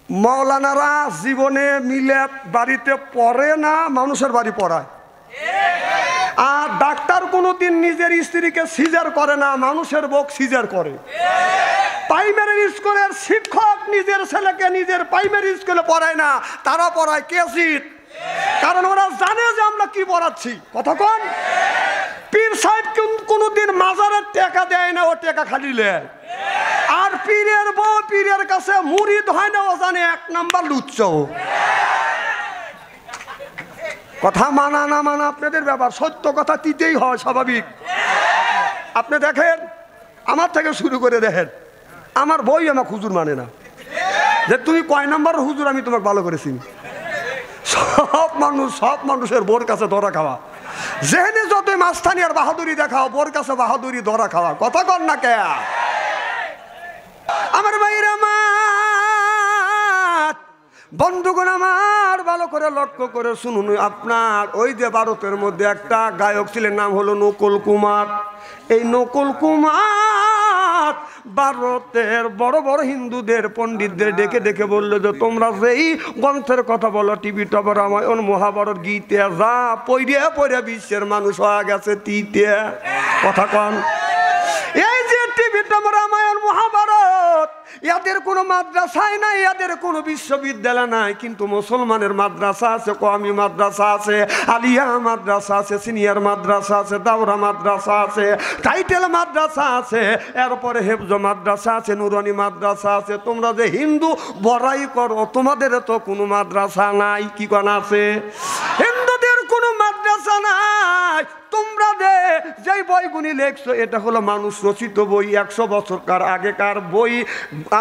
মাওলানারা জীবনে মিলাদ বাড়িতে পড়ে না, মানুষের বাড়ি পড়ায়। আর ডাক্তার কোনোদিন নিজের স্ত্রীকে সিজার করে না, মানুষের বউ সিজার করে। প্রাইমারি স্কুলের শিক্ষক নিজের ছেলেকে নিজের প্রাইমারি স্কুলে পড়ায় না, তারা পড়ায় কেসিট। কারণ ওরা জানে যে আমরা কি পড়াচ্ছি। কথা কোন পীর সাহেব কোনোদিন মাজারের টাকা দেয় না, ও টাকা খালি নেয়। আর পীরের বউ পীরের কাছে মুরিদ হয় না, ও জানে 1 নাম্বার লুচ্চ। কথা মানা না মানা আপনাদের ব্যাপার, সত্য কথা দিতেই হয়, স্বাভাবিক। আপনি দেখেন, আমার থেকে শুরু করে দেখেন, আমার বই আমার হুজুর মানে না, যে তুমি কয় নাম্বার হুজুর আমি তোমাকে ভালো করেছি। সব মানুষের বোর কাছে ধরা খাওয়া, যেখানে যত মাস্তানি আর বাহাদুরি দেখাও, বোর কাছে বাহাদুরি ধরা খাওয়া। কথা কর না কে আমার ভাইরা, আমার বন্ধুগণ, আমার ভালো করে লক্ষ্য করে শুনুন। আপনার ওই যে ভারতের মধ্যে একটা গায়ক ছিলেন, নাম হলো নকুল কুমার। এই নকুল কুমার ভারতের বড় বড় হিন্দুদের পণ্ডিতদের ডেকে ডেকে বললো যে তোমরা যেই গ্রন্থের কথা বলো, টিভি টপ রামায়ণ মহাভারত গীতে যা পড়িয়া পড়িয়া বিশ্বের মানুষ হয়ে গেছে তিতে। কথা কন, এই যে টিভি টপ রামায়ণ মহাভারত, এদের কোনো মাদ্রাসায় নাই, এদের কোনো বিশ্ববিদ্যালয় নাই, কিন্তু মুসলমানের মাদ্রাসা আছে, কওমি মাদ্রাসা আছে, আলিয়া মাদ্রাসা আছে, সিনিয়র মাদ্রাসা আছে, দাওরা মাদ্রাসা আছে, টাইটেল মাদ্রাসা আছে, এরপরে হেফজ মাদ্রাসা আছে, নুরানি মাদ্রাসা আছে। তোমরা যে হিন্দু বড়াই করো, তোমাদের তো কোনো মাদ্রাসা নাই। কি কোন আছে? হিন্দুদের কোনো মাদ্রাসা নাই। তোমরা যে বইগুলি লেখছো, এটা হলো মানুষ রচিত বই, 100 বছরকার আগেকার বই।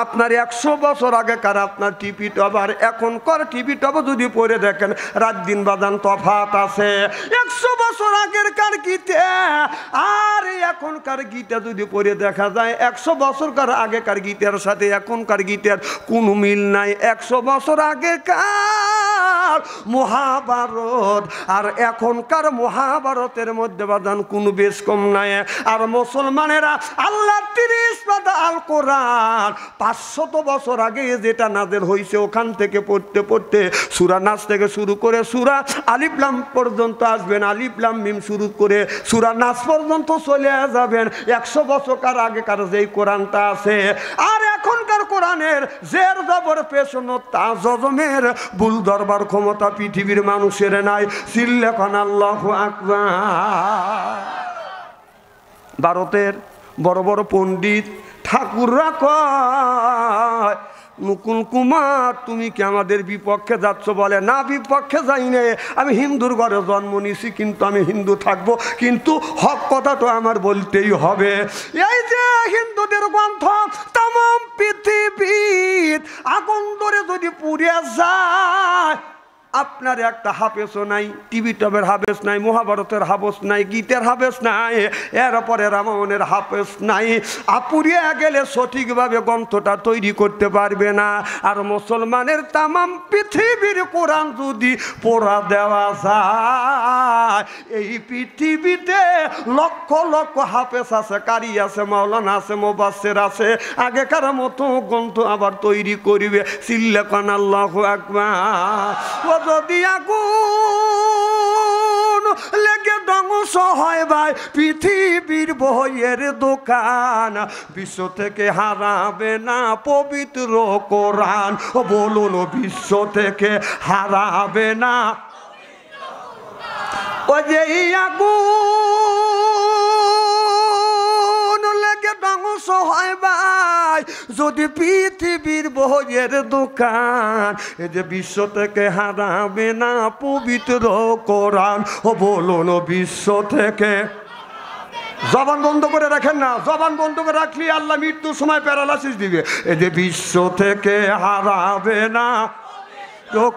আপনার 100 বছর আগেকার আপনার টিভি টপ আর এখনকার টিভি টপ যদি পড়ে দেখেন, রাত দিন বাজান তফাৎ আছে। 100 বছর আগেরকার গীতে আর এখনকার গীতা যদি পড়ে দেখা যায়, 100 বছরকার আগেকার গীতের সাথে এখনকার গীতের কোনো মিল নাই। 100 বছর আগেকার মহাভারত আর এখনকার মহাভারতের মধ্যে বাদান কোনো বেশ কম নাই। আর মুসলমানেরা আল্লাহ 30 পারা আল কোরআন 500 বছর আগে যেটা নাযিল হয়েছে, ওখান থেকে পড়তে পড়তে সূরা নাস থেকে শুরু করে সূরা আলিফ লাম পর্যন্ত আসবেন, আলিফ লাম মিম শুরু করে সূরা নাস পর্যন্ত চলে যাবেন। 100 বছর আগেকার যেই কোরআনটা আছে আর এখনকার কোরআনের জের জবর পেছনো তা জজমের বুল দরবার ক্ষমতা পৃথিবীর মানুষের নাই। সিল্লেখান আল্লাহু আকবার। ভারতের বড় বড় পণ্ডিত ঠাকুররা কয়, নকুল কুমার তুমি কি আমাদের বিপক্ষে যাচ্ছ? বলে না, বিপক্ষে যাই না, আমি হিন্দুর ঘরে জন্ম নিয়েছি, কিন্তু আমি হিন্দু থাকবো, কিন্তু হক কথা তো আমার বলতেই হবে। এই যে হিন্দুদের গ্রন্থ তাম পৃথিবীর আগুন ধরে যদি পুড়ে যায়, আপনার একটা হাফেজও নাই, টিভি টপের হাফেজ নাই, মহাভারতের হাফেজ নাই, গীতের হাফেজ নাই, এরপরে রামায়ণের হাফেজ নাই। আপুরিয়ে গেলে সঠিকভাবে গ্রন্থটা তৈরি করতে পারবে না। আর মুসলমানের তামাম পৃথিবীর কোরআন যদি পড়া দেওয়া যায়, এই পৃথিবীতে লক্ষ লক্ষ হাফেজ আছে, কারি আছে, মাওলানা আছে, মুফাসসির আছে, আগেকার মতো গ্রন্থ আবার তৈরি করিবে। সিল্লেখান আল্লাহু আকবার। যদি আগুন লেগে ধ্বংস হয় ভাই পৃথিবীর বইয়ের দোকান, বিশ্ব থেকে হারাবে না পবিত্র কোরআন। বলুন, বিশ্ব থেকে হারাবে না। ও যে আগুন লেগে ধ্বংস হয় ভাই যদি পৃথিবীর বইয়ের দোকান, এই যে বিশ্ব থেকে হারাবে না পবিত্র কোরআন। ও বলুন, বিশ্ব থেকে। জবান বন্ধ করে রাখেন না, জবান বন্ধ করে রাখলে আল্লাহ মৃত্যুর সময় প্যারালাইসিস দিবে। এই যে বিশ্ব থেকে হারাবে না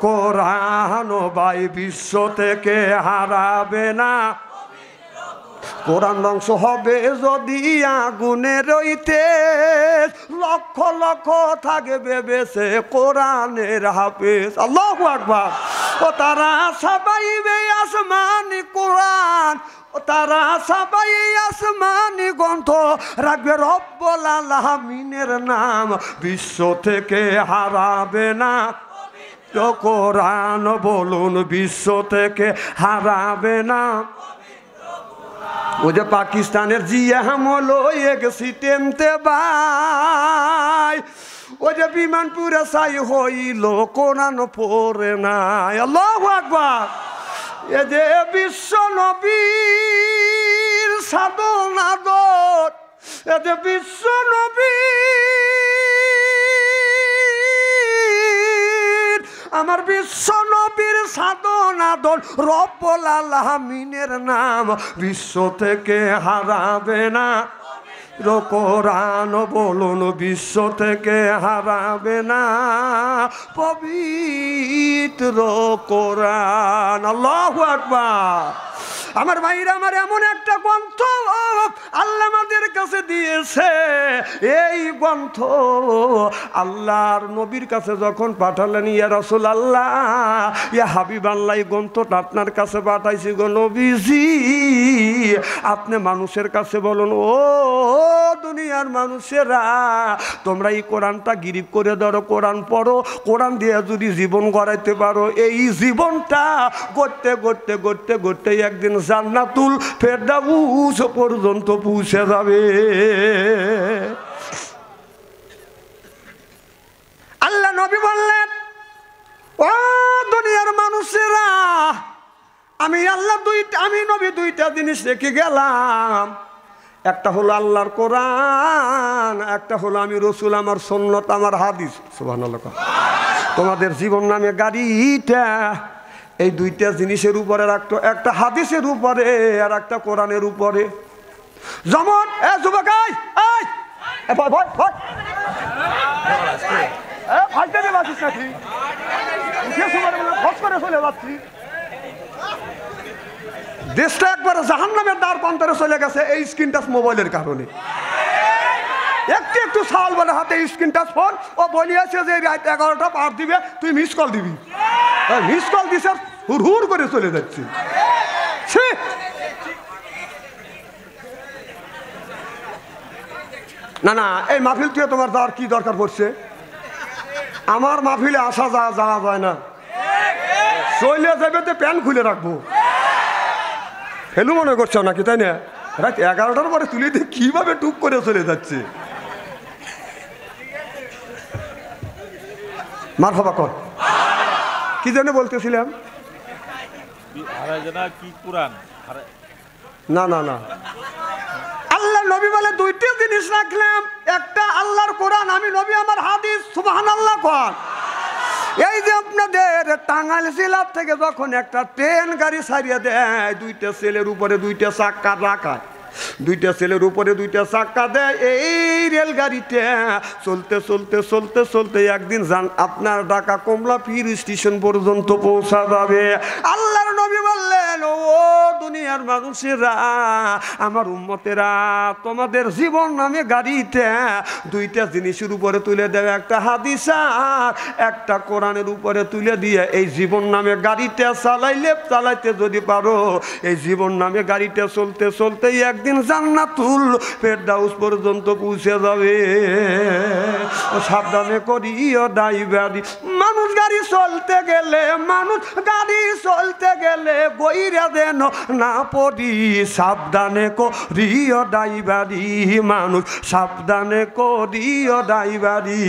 কোরআন, ভাই বিশ্ব থেকে হারাবে না। কোরআন ধ্বংস হবে যদি আগুনে রইতে, লক্ষ লক্ষ থাকবে বেঁচে কোরআনের হাফেজ। আল্লাহু আকবার। ও তারা সবাইবে আসমানি কোরআন, ও তারা সবাই আসমানি গ্রন্থ রাখবে রব্বুল আলামিনের নাম, বিশ্ব থেকে হারাবে না কোরআন, বলুন বিশ্ব থেকে হারাবে না। ওই যে পাকিস্তানের জিয়া হলো এক্সিডেন্টে ভাই, ওই যে বিমানপুরে ছাই হইল কোরআন পড়ে নাই। আল্লাহু আকবার। এ যে বিশ্ব নবীর সাধনা দর, এ যে বিশ্ব নবীর, আমার বিশ্ব নবীর সাধনা দর রব্বুল আলামিনের নাম, বিশ্ব থেকে হারাবে না কোরআন, বলুন বিশ্ব থেকে হারাবে না পবিত্র কোরআন। আল্লাহু আকবার। আমার ভাইরা, আমার এমন একটা গ্রন্থ আল্লাহ আমাদের কাছে দিয়েছে, এই গ্রন্থ আল্লাহর নবীর কাছে যখন পাঠালেন, ইয়া রাসূলুল্লাহ, ইয়া হাবিবাল্লাহ, এই গ্রন্থটা আপনার কাছে পাঠাইছি গো নবীজি, আপনি মানুষের কাছে বলুন, ও দুনিয়ার মানুষেরা, তোমরা এই কোরআনটা গিরিব করে ধরো, কোরআন পড়ো, কোরআন দিয়ে যদি জীবন গড়াইতে পারো, এই জীবনটা গড়তে গড়তে গড়তে গড়তে একদিন জান্নাতুল ফেরদাউস পর্যন্ত পৌঁছে যাবে। আল্লাহ নবী বললেন, ও দুনিয়ার মানুষেরা, আমি আল্লাহ আমি নবী দুইটা জিনিস রেখে গেলাম, একটা হলো আল্লাহর কোরআন, একটা হলো আমি রসুল, আমার সুন্নাত, আমার হাদিস। সুবহানাল্লাহ। তোমাদের জীবন নামে গাড়িটা এই দুইটা জিনিসের উপরে রাখতো, একটা হাদিসের উপরে আর একটা কোরআনের উপরে। যেমন এ যুবক, দেশটা একবার জাহান্নামের দ্বার প্রান্তরে চলে গেছে এই স্ক্রিন টাচ মোবাইলের কারণে। একটু একটু সাল বলে হাতে স্ক্রিন টাচ ফোন, ও বলিয়াছে যে রাত 11টা পার দিবে, তুই মিস কল দিবি, মিস কল দিছে হুর হুর করে চলে যাচ্ছে। না না, এই মাহফিল থেকে তোমার যাওয়ার কি দরকার পড়ছে? আমার মাহফিলে আসা যাওয়া যায় না, চলে যাবে তো প্যান খুলে রাখবো। হেলু মনে করছো নাকি, তাই না? রাত 11টার পরে তুলে দিয়ে কিভাবে টুক করে চলে যাচ্ছে। মারহাবা কর। কি জন্য বলতেছিলাম? না না না, আল্লাহ নবী বলে দুইটা জিনিস রাখলাম, একটা আল্লাহর কোরআন, আমি নবী আমার হাদিস। সুবহানাল্লাহ কর। এই যে আপনাদের টাঙ্গাইল জেলার থেকে যখন একটা ট্রেন গাড়ি ছাড়িয়ে দেয়, দুইটা ছেলের উপরে দুইটা চাক্কা রাখা, দুইটা ছেলের উপরে দুইটা চাক্কা দেয়, এই রেলগাড়িটা চলতে চলতে চলতে চলতে একদিন আপনার ঢাকা কমলা পীর স্টেশন পর্যন্ত পৌঁছা যাবে। আল্লাহর নবী বললেন, ও দুনিয়ার মানুষেরা, আমার উম্মতেরা, তোমাদের জীবন নামে গাড়িতে দুইটা জিনিসের উপরে তুলে দেবে, একটা হাদিস আর একটা কোরআনের উপরে তুলে দিয়ে এই জীবন নামে গাড়িটা চালাইতে যদি পারো, এই জীবন নামে গাড়িটা চলতে চলতে একদিন জান্নাতুল ফেরদাউস পর্যন্ত পৌঁছে যাবে। সাবধানে করিও ড্রাইভারি, মানুষ গাড়ি চলতে গেলে, মানুষ গাড়ি চলতে গেলে গইরা দেন না পড়ি, সাবধানে করিও ড্রাইভারি, মানুষ সাবধানে করিও ড্রাইভারি।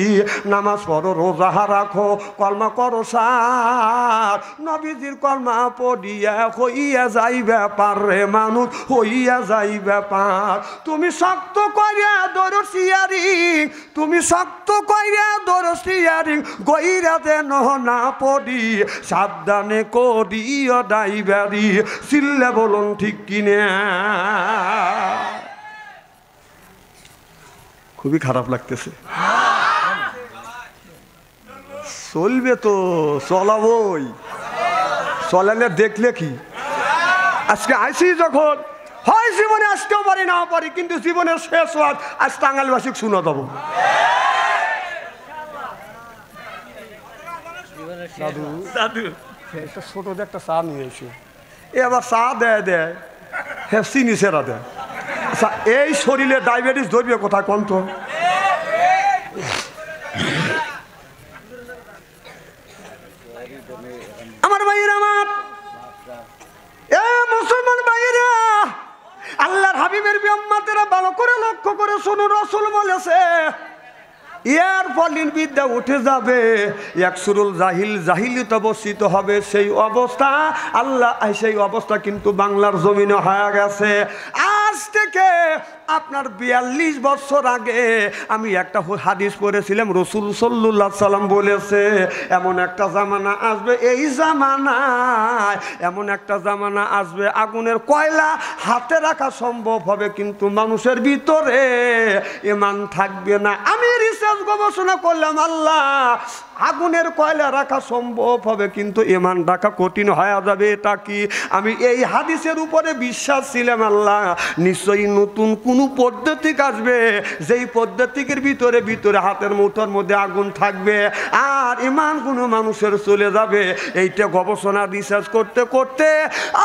নামাজ পড়ো, রোজা রাখো, কলমা করো সার, নবীজির কলমা পড়িয়া হইয়া যাইবে পারে মানুষ, হইয়া যাইবে পার। তুমি শক্ত করিয়া ধরো সিয়ারিং, তুমি শক্ত করিয়া ধরো সিয়ারিং, গইরা দেন না পড়ি, সাবধানে করিও ড্রাইভারি। চিল্লে বলুন ঠিক কিনা? খুবই খারাপ লাগতেছে। চলবে তো, চলাবই, চলালে দেখলে কি। আজকে আইসি যখন হয় জীবনে আসতেও পারি না পারি, কিন্তু জীবনের শেষ ওয়াজ আজ টাঙ্গাইলবাসী শুনে দেবো। দাদু একটা ছোট একটা চা নিয়ে এসে, এ আবার চা দেয় হ্যাঁ চিনি সেরা দেয়। আচ্ছা এই শরীরে ডায়াবেটিস ধরবে কোথায় কন্ত? আমার ভাইয়েরা, আমার এ মুসলমান ভাইয়েরা, আল্লাহর হাবিবের বিম্মাতেরা ভালো করে লক্ষ্য করে শুনো, রাসূল বলেছে ইয়ার ফলিন বিদ্যা উঠে যাবে, একসুরুল জাহিল জাহিলিত অবস্থিত হবে। সেই অবস্থা আল্লাহ, সেই অবস্থা কিন্তু বাংলার জমিনে হয়ে গেছে। আজ থেকে আপনার 42 বছর আগে আমি একটা হাদিস পড়েছিলাম, রাসূল সাল্লাল্লাহু আলাইহি সাল্লাম বলেছে এমন একটা জামানা আসবে, এই জামানায় এমন একটা জামানা আসবে আগুনের কয়লা হাতে রাখা সম্ভব হবে কিন্তু মানুষের ভিতরে ঈমান থাকবে না। আমি রিসার্চ গবেষণা করলাম, আল্লাহ আগুনের কয়লা রাখা সম্ভব হবে কিন্তু ঈমান রাখা কঠিন হয়ে যাবে, এটা কি? আমি এই হাদিসের উপরে বিশ্বাস ছিলাম, আল্লাহ নিশ্চয়ই নতুন কোনো পদ্ধতি আসবে, যেই পদ্ধতির ভিতরে ভিতরে হাতের মুঠোর মধ্যে আগুন থাকবে আর ঈমান কোনো মানুষের চলে যাবে। এইটা গবেষণা রিসার্চ করতে করতে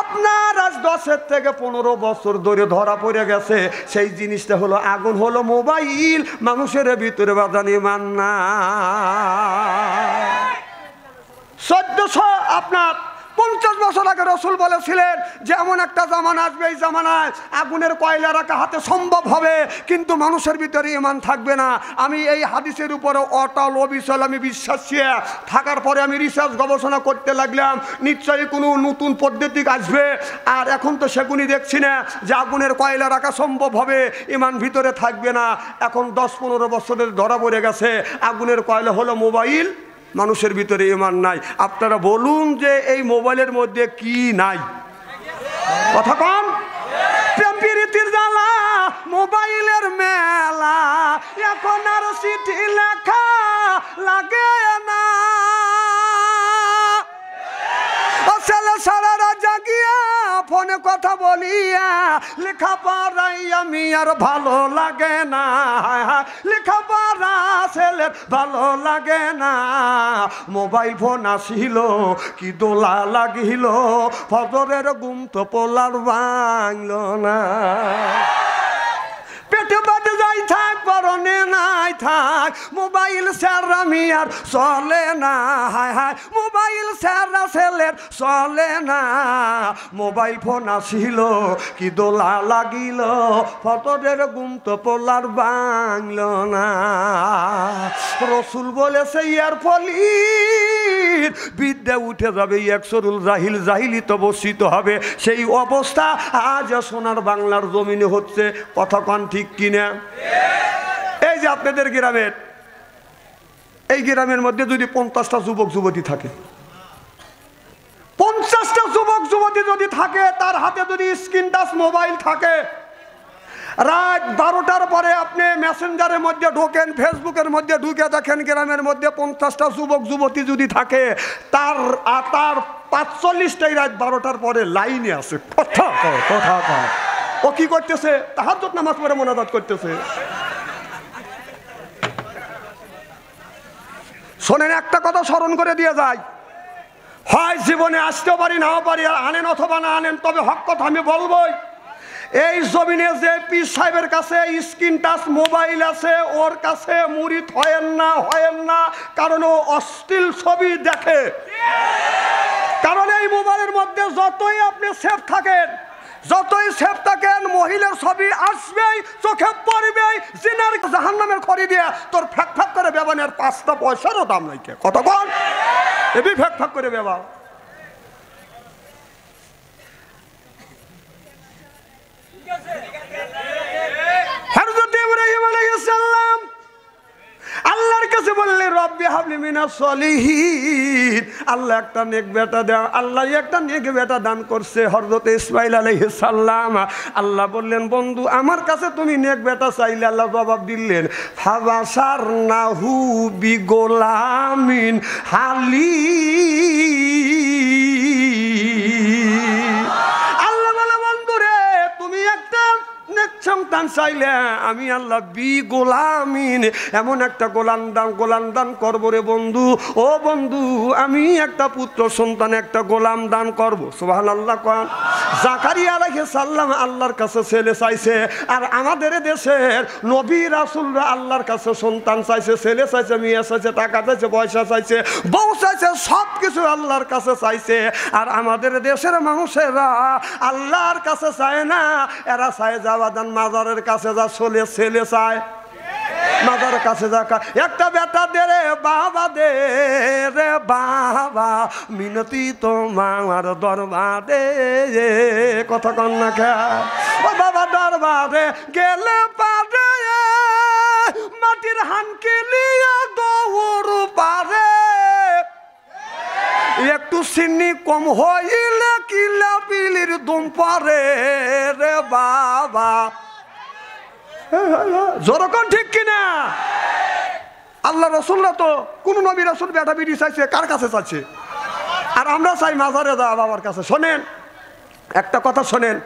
আপনার আজ 10 থেকে 15 বছর ধরে ধরা পড়ে গেছে। সেই জিনিসটা হলো আগুন, হলো মোবাইল। মানুষের ভিতরে বাজান ঈমান না। 1400 আপনার 50 বছর আগে রাসূল বলেছিলেন যে এমন একটা জামানা আসবে, এই জামানায় আগুনের কয়লা রাখা হাতে সম্ভব হবে কিন্তু মানুষের ভিতরে ঈমান থাকবে না। আমি এই হাদিসের উপরে অটল অবিচল আমি বিশ্বাসী থাকার পরে আমি রিসার্চ গবেষণা করতে লাগলাম, নিশ্চয়ই কোনো নতুন পদ্ধতি আসবে। আর এখন তো সেগুনি দেখছি না যে আগুনের কয়লা রাখা সম্ভব হবে, ঈমান ভিতরে থাকবে না। এখন 10-15 বছরের ধরা পড়ে গেছে আগুনের কয়লা হলো মোবাইল, মানুষের ভিতরে ঈমান নাই। আপনারা বলুন যে এই মোবাইলের মধ্যে কি নাই? কথা কম। প্রেম প্রীতির জ্বালা, মোবাইলের মেলা, এখন আর চিঠি লেখা লাগে না। ছেলে সারারা জাগিয়া ফোনে কথা বলিয়া লেখা পড়াই আমি আর ভালো লাগে না, লেখা পড়া ছেলের ভালো লাগে না। মোবাইল ফোন আসিল কি দোলা লাগিল, ফজরের ঘুম তো পোলার ভাঙল না। পেটে বাদে যাই থাক পরনে নাই থাক, মোবাইল ছাড়া আমি আর চলে না, হায় হায় মোবাইল ছাড়া ছেলের চলে না। মোবাইল ফোন আসিল কি দোলা লাগিল, ফজরের ঘুম তো পোলার ভাঙল না। রাসূল বলেছে ইয়ার ফলির বিদ্যা উঠে যাবে, একসরুল জাহিল জাহিলিত অবস্থিত হবে। সেই অবস্থা আজ সোনার বাংলার জমিনে হচ্ছে। কথা কন ঠিক কিনা? এই যে আপনাদের গ্রামের, এই গ্রামের মধ্যে যদি 50টা যুবক যুবতী থাকে, 50টা যুবক যুবতী যদি থাকে, তার হাতে যদি স্ক্রিন টাচ মোবাইল থাকে, রাত 12টার পরে আপনি মেসেঞ্জারের মধ্যে ঢোকেন, ফেসবুকের মধ্যে ঢুকে দেখেন গ্রামের মধ্যে 50টা যুবক যুবতী যদি থাকে, তার 45টাই রাত 12টার পরে লাইনে আছে। কথা কথা কথা ও কি করতেছে? তাহাজ্জুদ নামাজ পড়ে মোনাজাত করতেছে। শোনেন, একটা কথা স্মরণ করে দিয়ে যায়, হয় জীবনে আসতেও পারি নাও পারি, আর আনেন অথবা না আনেন, তবে হক কথা আমি বলবই। এই জমিনে যে পীর সাহেবের কাছে স্ক্রিন টাচ মোবাইল আছে, ওর কাছে মুরিদ হয়েন না, কারণ ও অশ্লীল ছবি দেখে। কারণ এই মোবাইলের মধ্যে যতই আপনি সেফ থাকেন, যতই সেফ থাকেন, মহিলার ছবি আসবেই, চোখে পড়বেই, জিনার জাহান্নামের খড়ি দিয়ে তোর ফ্যাক ফ্যাক করে বেবানের 5টা পয়সারও দাম নাই। কত কোন এবি ফ্যাক ফ্যাক করে বেবা। হযরত ইব্রাহিম আলাইহিস সালাম আল্লাহর কাছে বললেন রব্বি হাবলি মিনাস সলিহিন, আল্লাহ একটা নেক বেটা দাও। আল্লাহ একটা নেক বেটা দান করছে হযরত ইসমাঈল আলাইহিস সালাম। আল্লাহ বললেন বন্ধু আমার কাছে তুমি নেক বেটা চাইলে, আল্লাহ জবাব দিলেন ফাবাশারনাহু বিগোলামিন হালিম। আল্লাহ বলে বন্ধু রে, তুমি একটা নেক সন্তান চাইলে আমি আল্লাহ গোলামিন এমন একটা গোলাম দান করবো রে বন্ধু। ও বন্ধু, আমি একটা পুত্র সন্তান একটা গোলাম দান করবো। সুবহানাল্লাহ। কোন জাকারিয়া আলাইহিস সালাম আল্লাহর কাছে ছেলে চাইছে, আর আমাদের দেশের নবী রাসূলরা আল্লাহর কাছে সন্তান চাইছে, ছেলে চাইছে, মেয়ে চাইছে, টাকা চাইছে, পয়সা চাইছে, বউ চাইছে, সব কিছু আল্লাহর কাছে চাইছে। আর আমাদের দেশের মানুষেরা আল্লাহর কাছে চায় না, এরা চায় যাওয়াদান মাজারের কাছে যা ছেলে চায়, মাজার কাছে যা একটা বেটা দে রে বাবা, দে রে বাবা, মিনতি তোমার দরবারে। কথা কন না খা ও বাবা, দরবারে গেলে পারে মাটির হানকে লিয়া দৌড় পারে, একটু চিনি কম হইলে কিলা বিলির দুম পারে রে বাবা। জোরকন ঠিক কিনা? আল্লাহ রসুল্লাহ তো কোন নবী রাসূল বেটা বিড়ি চাইছে কার কাছে চাইছে? আর আমরা চাই মাজারে যাওয়া বাবার কাছে। শোনেন একটা কথা, শোনেন,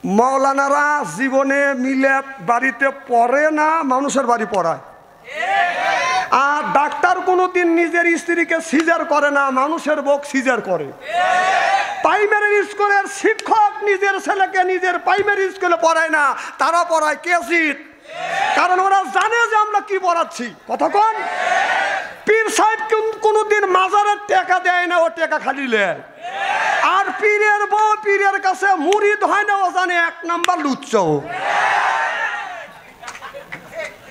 মাওলানারা জীবনে মিলে বাড়িতে পড়ে না, মানুষের বাড়ি পড়ায়। আর ডাক্তার কোনোদিন নিজের স্ত্রীকে সিজার করে না, মানুষের বউ সিজার করে। প্রাইমারি স্কুলের শিক্ষক নিজের ছেলেকে নিজের প্রাইমারি স্কুলে পড়ায় না, তারা পড়ায় কেসিট। কারণ ওরা জানে যে আমরা কি পড়াচ্ছি। কথা কোন পীর সাহেব কোনোদিন মাজারের টাকা দেয় না, ও টাকা খালি নেয়। আর পীরের বউ পীরের কাছে মুরিদ হয় না, ও জানে এক নাম্বার লুচ্চ।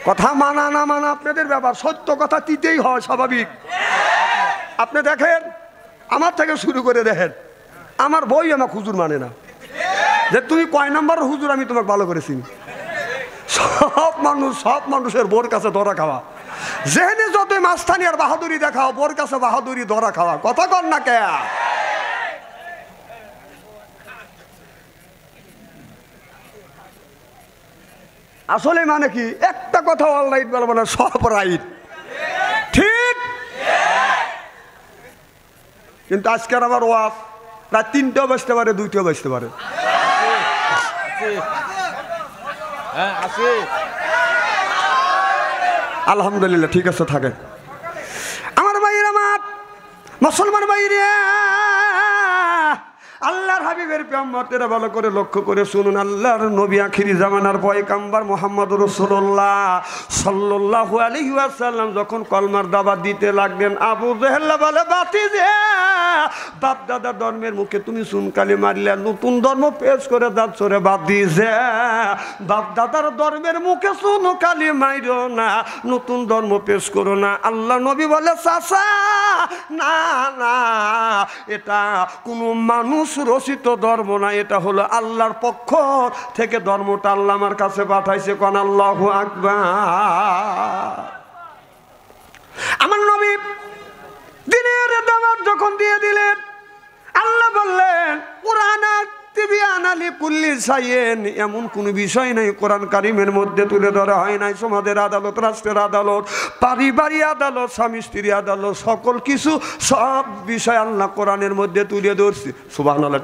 কথা মানা না মানা আপনাদের ব্যাপার, সত্য কথা দিতেই হয়, স্বাভাবিক। আপনি দেখেন, আমার থেকে শুরু করে দেখেন, আমার বই আমার হুজুর মানে না, যে তুমি কয় নাম্বার হুজুর আমি তোমাকে ভালো করে চিনি। সব মানুষের বোর কাছে ধরা খাওয়া, যেখানে যত মাস্তানি আর বাহাদুরি দেখাও, বোর কাছে বাহাদুরি ধরা খাওয়া। কথা কর না কে? আসলে মানে কি, একটা কথা অল রাইট বলবো না, সব রাইট, ঠিক। কিন্তু আজকের আবার ওয়াজ প্রায় 3টেও বাজতে পারে, 2টেও বাজতে পারে। আলহামদুলিল্লাহ, ঠিক আছে, থাকে। আমার ভাইয়ের, আমার মুসলমান ভাইরে, আল্লাহর হাবিবের উম্মতেরা ভালো করে লক্ষ্য করে শুনুন। আল্লাহর নবী আখিরি জামানার পয়গাম্বর মুহাম্মদুর রাসূলুল্লাহ সাল্লাল্লাহু আলাইহি ওয়াসাল্লাম যখন কলমার দাওয়াত দিতে লাগলেন, আবু জেহেল বলে, বাতিজে বাপ দাদা ধর্মের মুখে তুমি সুনকালি মারলে, নতুন ধর্ম পেশ করে যাচ্ছ রে বাতিজে। বাপ দাদার ধর্মের মুখে সুনকালি মাইরো না, নতুন ধর্ম পেশ করো না। আল্লাহ নবী বলে, চাচা না না, এটা কোনো মানুষ রচিত ধর্ম না, এটা হলো আল্লাহর পক্ষ থেকে ধর্মটা আল্লাহ আমার কাছে পাঠাইছে। কোন আল্লাহু আকবার। আমার নবী দিনের দাওয়াত যখন দিয়ে দিলেন, আল্লাহ বললেন, কুরআন এমন কোন বিষয় নাই কোরআন কারিমের মধ্যে তুলে ধরা হয় নাই। সমাজের আদালত, রাষ্ট্রের আদালত, পারিবারিক আদালত, স্বামী স্ত্রী আদালত, সকল কিছু, সব বিষয় আল্লাহ কোরআনের মধ্যে তুলে ধরছে। সুবহানাল্লাহ।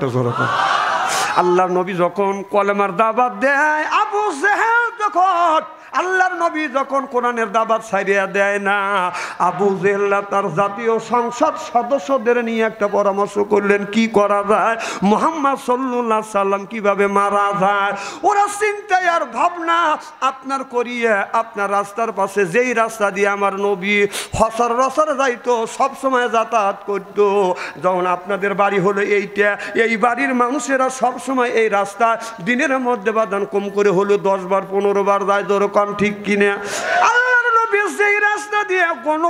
আল্লাহর নবী যখন কলেমার দাওয়াত দেয়, আবু জেহেল যখন আল্লাহর নবী যখন কোরআনের দাওয়াত ছাইড়িয়া দেয় না, আবু জেহেল তার জাতীয় সংসদ সদস্যদের নিয়ে একটা পরামর্শ করলেন, কি করা যায়, মুহাম্মদ সাল্লাল্লাহু আলাইহি সাল্লাম কিভাবে মারা যায়। ওরা চিন্তায় আর ভাবনা আপনার করিয়ে, আপনার রাস্তার পাশে যেই রাস্তা দিয়ে আমার নবী হসর রসর যাইতো, সবসময় যাতায়াত করতো, যখন আপনাদের বাড়ি হলো এইটা, এই বাড়ির মানুষেরা সবসময় এই রাস্তা দিনের মধ্যে বাদান কম করে হলো 10 বার 15 বার যায়, দরকার ঠিক কিনা। আল্লাহর নবী সেই রাস্তা দিয়ে কোন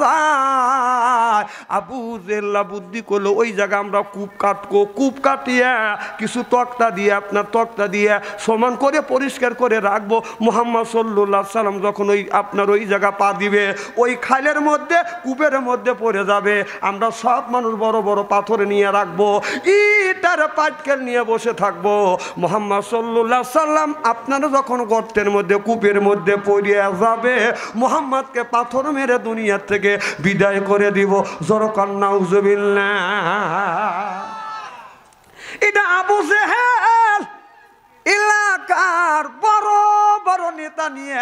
যায়, আবু জেহেল বুদ্ধি করলো, ওই জায়গা আমরা কূপ কাটবো, কূপ কাটিয়ে কিছু তক্তা দিয়ে, আপনার তক্তা দিয়ে সমান করে পরিষ্কার করে রাখবো। মুহাম্মদ সাল্লাল্লাহু আলাইহি সাল্লাম যখন ওই আপনার ওই জায়গা পা দিবে, ওই খালের মধ্যে, কূপের মধ্যে পড়ে যাবে। আমরা সব মানুষ বড় বড় পাথর নিয়ে রাখবো, ইটার পাটকেল নিয়ে বসে থাকবো। মুহাম্মদ সাল্লাল্লাহু আলাইহি সাল্লাম আপনারা যখন গর্তের মধ্যে, কূপের মধ্যে পড়ে যাবে, মুহাম্মদকে পাথর মেরে দুনিয়া থেকে বিদায় করে দিব। জোরকান নাউজুবিল্লাহ। এটা আবু জেহেল এলাকার বড় বড় নেতা নিয়ে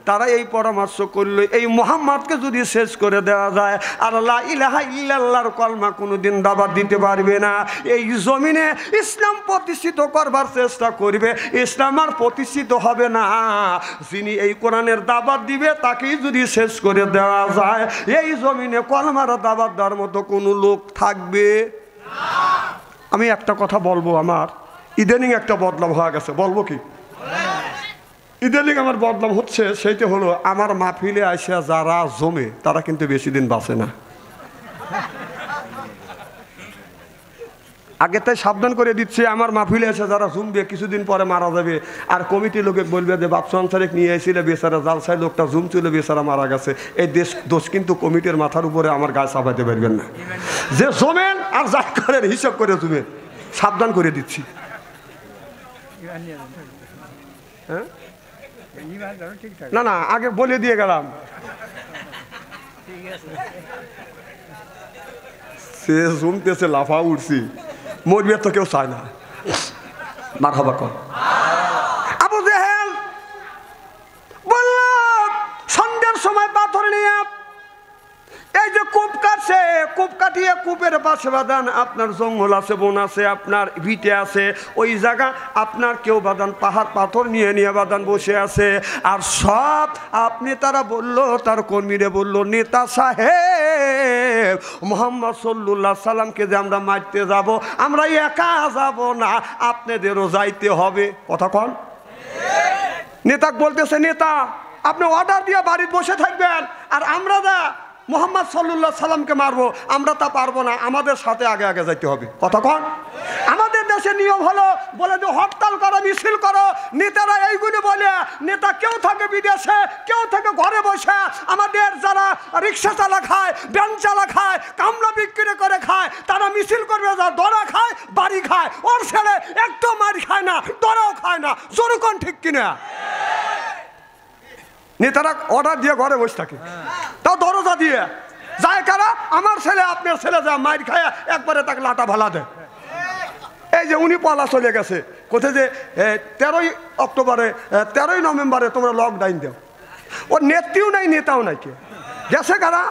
তারা এই পরামর্শ করলো, এই মুহাম্মদকে যদি শেষ করে দেওয়া যায় আর লা ইলাহা ইল্লাল্লাহর কলমা কোনোদিন দাওয়াত দিতে পারবে না, এই জমিনে ইসলাম প্রতিষ্ঠিত করবার চেষ্টা করবে, ইসলাম আর প্রতিষ্ঠিত হবে না। যিনি এই কোরআনের দাওয়াত দিবে তাকেই যদি শেষ করে দেওয়া যায়, এই জমিনে কলমার দাওয়াত দেওয়ার মতো কোনো লোক থাকবে না। আমি একটা কথা বলবো, আমার ইদানিং একটা বদলাম হয়ে গেছে, বলবো কি? ইদানিং আমার বদনাম হচ্ছে, সেইটা হলো আমার মাহফিলে আসিয়া যারা জমে তারা কিন্তু বেশি দিন বাঁচে না। আগে তাই সাবধান করে দিচ্ছে, আমার মাহফিলে এসে যারা জমবে কিছুদিন পরে মারা যাবে, আর কমিটি লোকে বলবে যে বাদশা আনসারিক নিয়ে এসেছিল বেচারা জালসায় লোকটা জুম ছিল বেচারা মারা গেছে। এই দোষ কিন্তু কমিটির মাথার উপরে আমার গায়ে চাপাইতে পারবেন না। যে জমেন আর যা করেন হিসাব করে জমেন, সাবধান করে দিচ্ছি। হ্যাঁ না না, আগে বলে দিয়ে গেলাম। সে জমতেছে, লাফা উঠছি, মরবে তো কেউ চায় না। মারহাবা কর। আবু জেহেল বলল সন্ধ্যার সময় পাথর নিয়ে এই যে কূপ কাটছে, কূপ কাটিয়ে কূপের পাশে বাদান আপনার জঙ্গল আছে, বন আছে, আপনার ভিটে আছে, ওই জায়গা আপনার কেউ বাদান পাহাড় পাথর নিয়ে নিয়ে বাদান বসে আছে। আর সব আপনি তারা বলল, তার কর্মীরা বলল, নেতা সাহেব মুহাম্মদ সাল্লাল্লাহু আলাইহি সাল্লামকে যে আমরা মারতে যাব, আমরা একা যাব না, আপনাদেরও যাইতে হবে। কথা কন। নেতা বলতেছে, নেতা আপনি অর্ডার দিয়ে বাড়িতে বসে থাকবেন, আর আমরা যা মুহাম্মদ সাল্লাল্লাহু আলাইহি সাল্লামকে মারবো আমরা তা পারবো না, আমাদের সাথে আগে আগে যাইতে হবে। কথা কন। আমাদের দেশে নিয়ম হলো বলে যে হরতাল করো, মিছিল করো। নেতারা এইগুলো বলে, নেতা কেউ থাকে বিদেশে, কেউ থাকে ঘরে বসে। আমাদের যারা রিক্সা চালা খায়, ভ্যান চালা খায়, কামলা বিক্রি করে খায়, তারা মিছিল করবে, যা দরা খায়, বাড়ি খায়। ওর ছেলে একটু মার খায় না, দরাও খায় না। জোরকন ঠিক কিনা? নেতারা অর্ডার দিয়ে ঘরে বসে থাকে, তাও দরজা দিয়ে যায় কারা? আমার ছেলে আপনার ছেলে যা মার খায় একবারে তাকে লাটা ভালা দেয়। এই যে উনি পলা চলে গেছে কোথায়, যে 13ই অক্টোবরে 13ই নভেম্বরে তোমরা লকডাউন দাও। ওর নেত্রীও নাই, নেতাও নাই। কে গেছে কারা?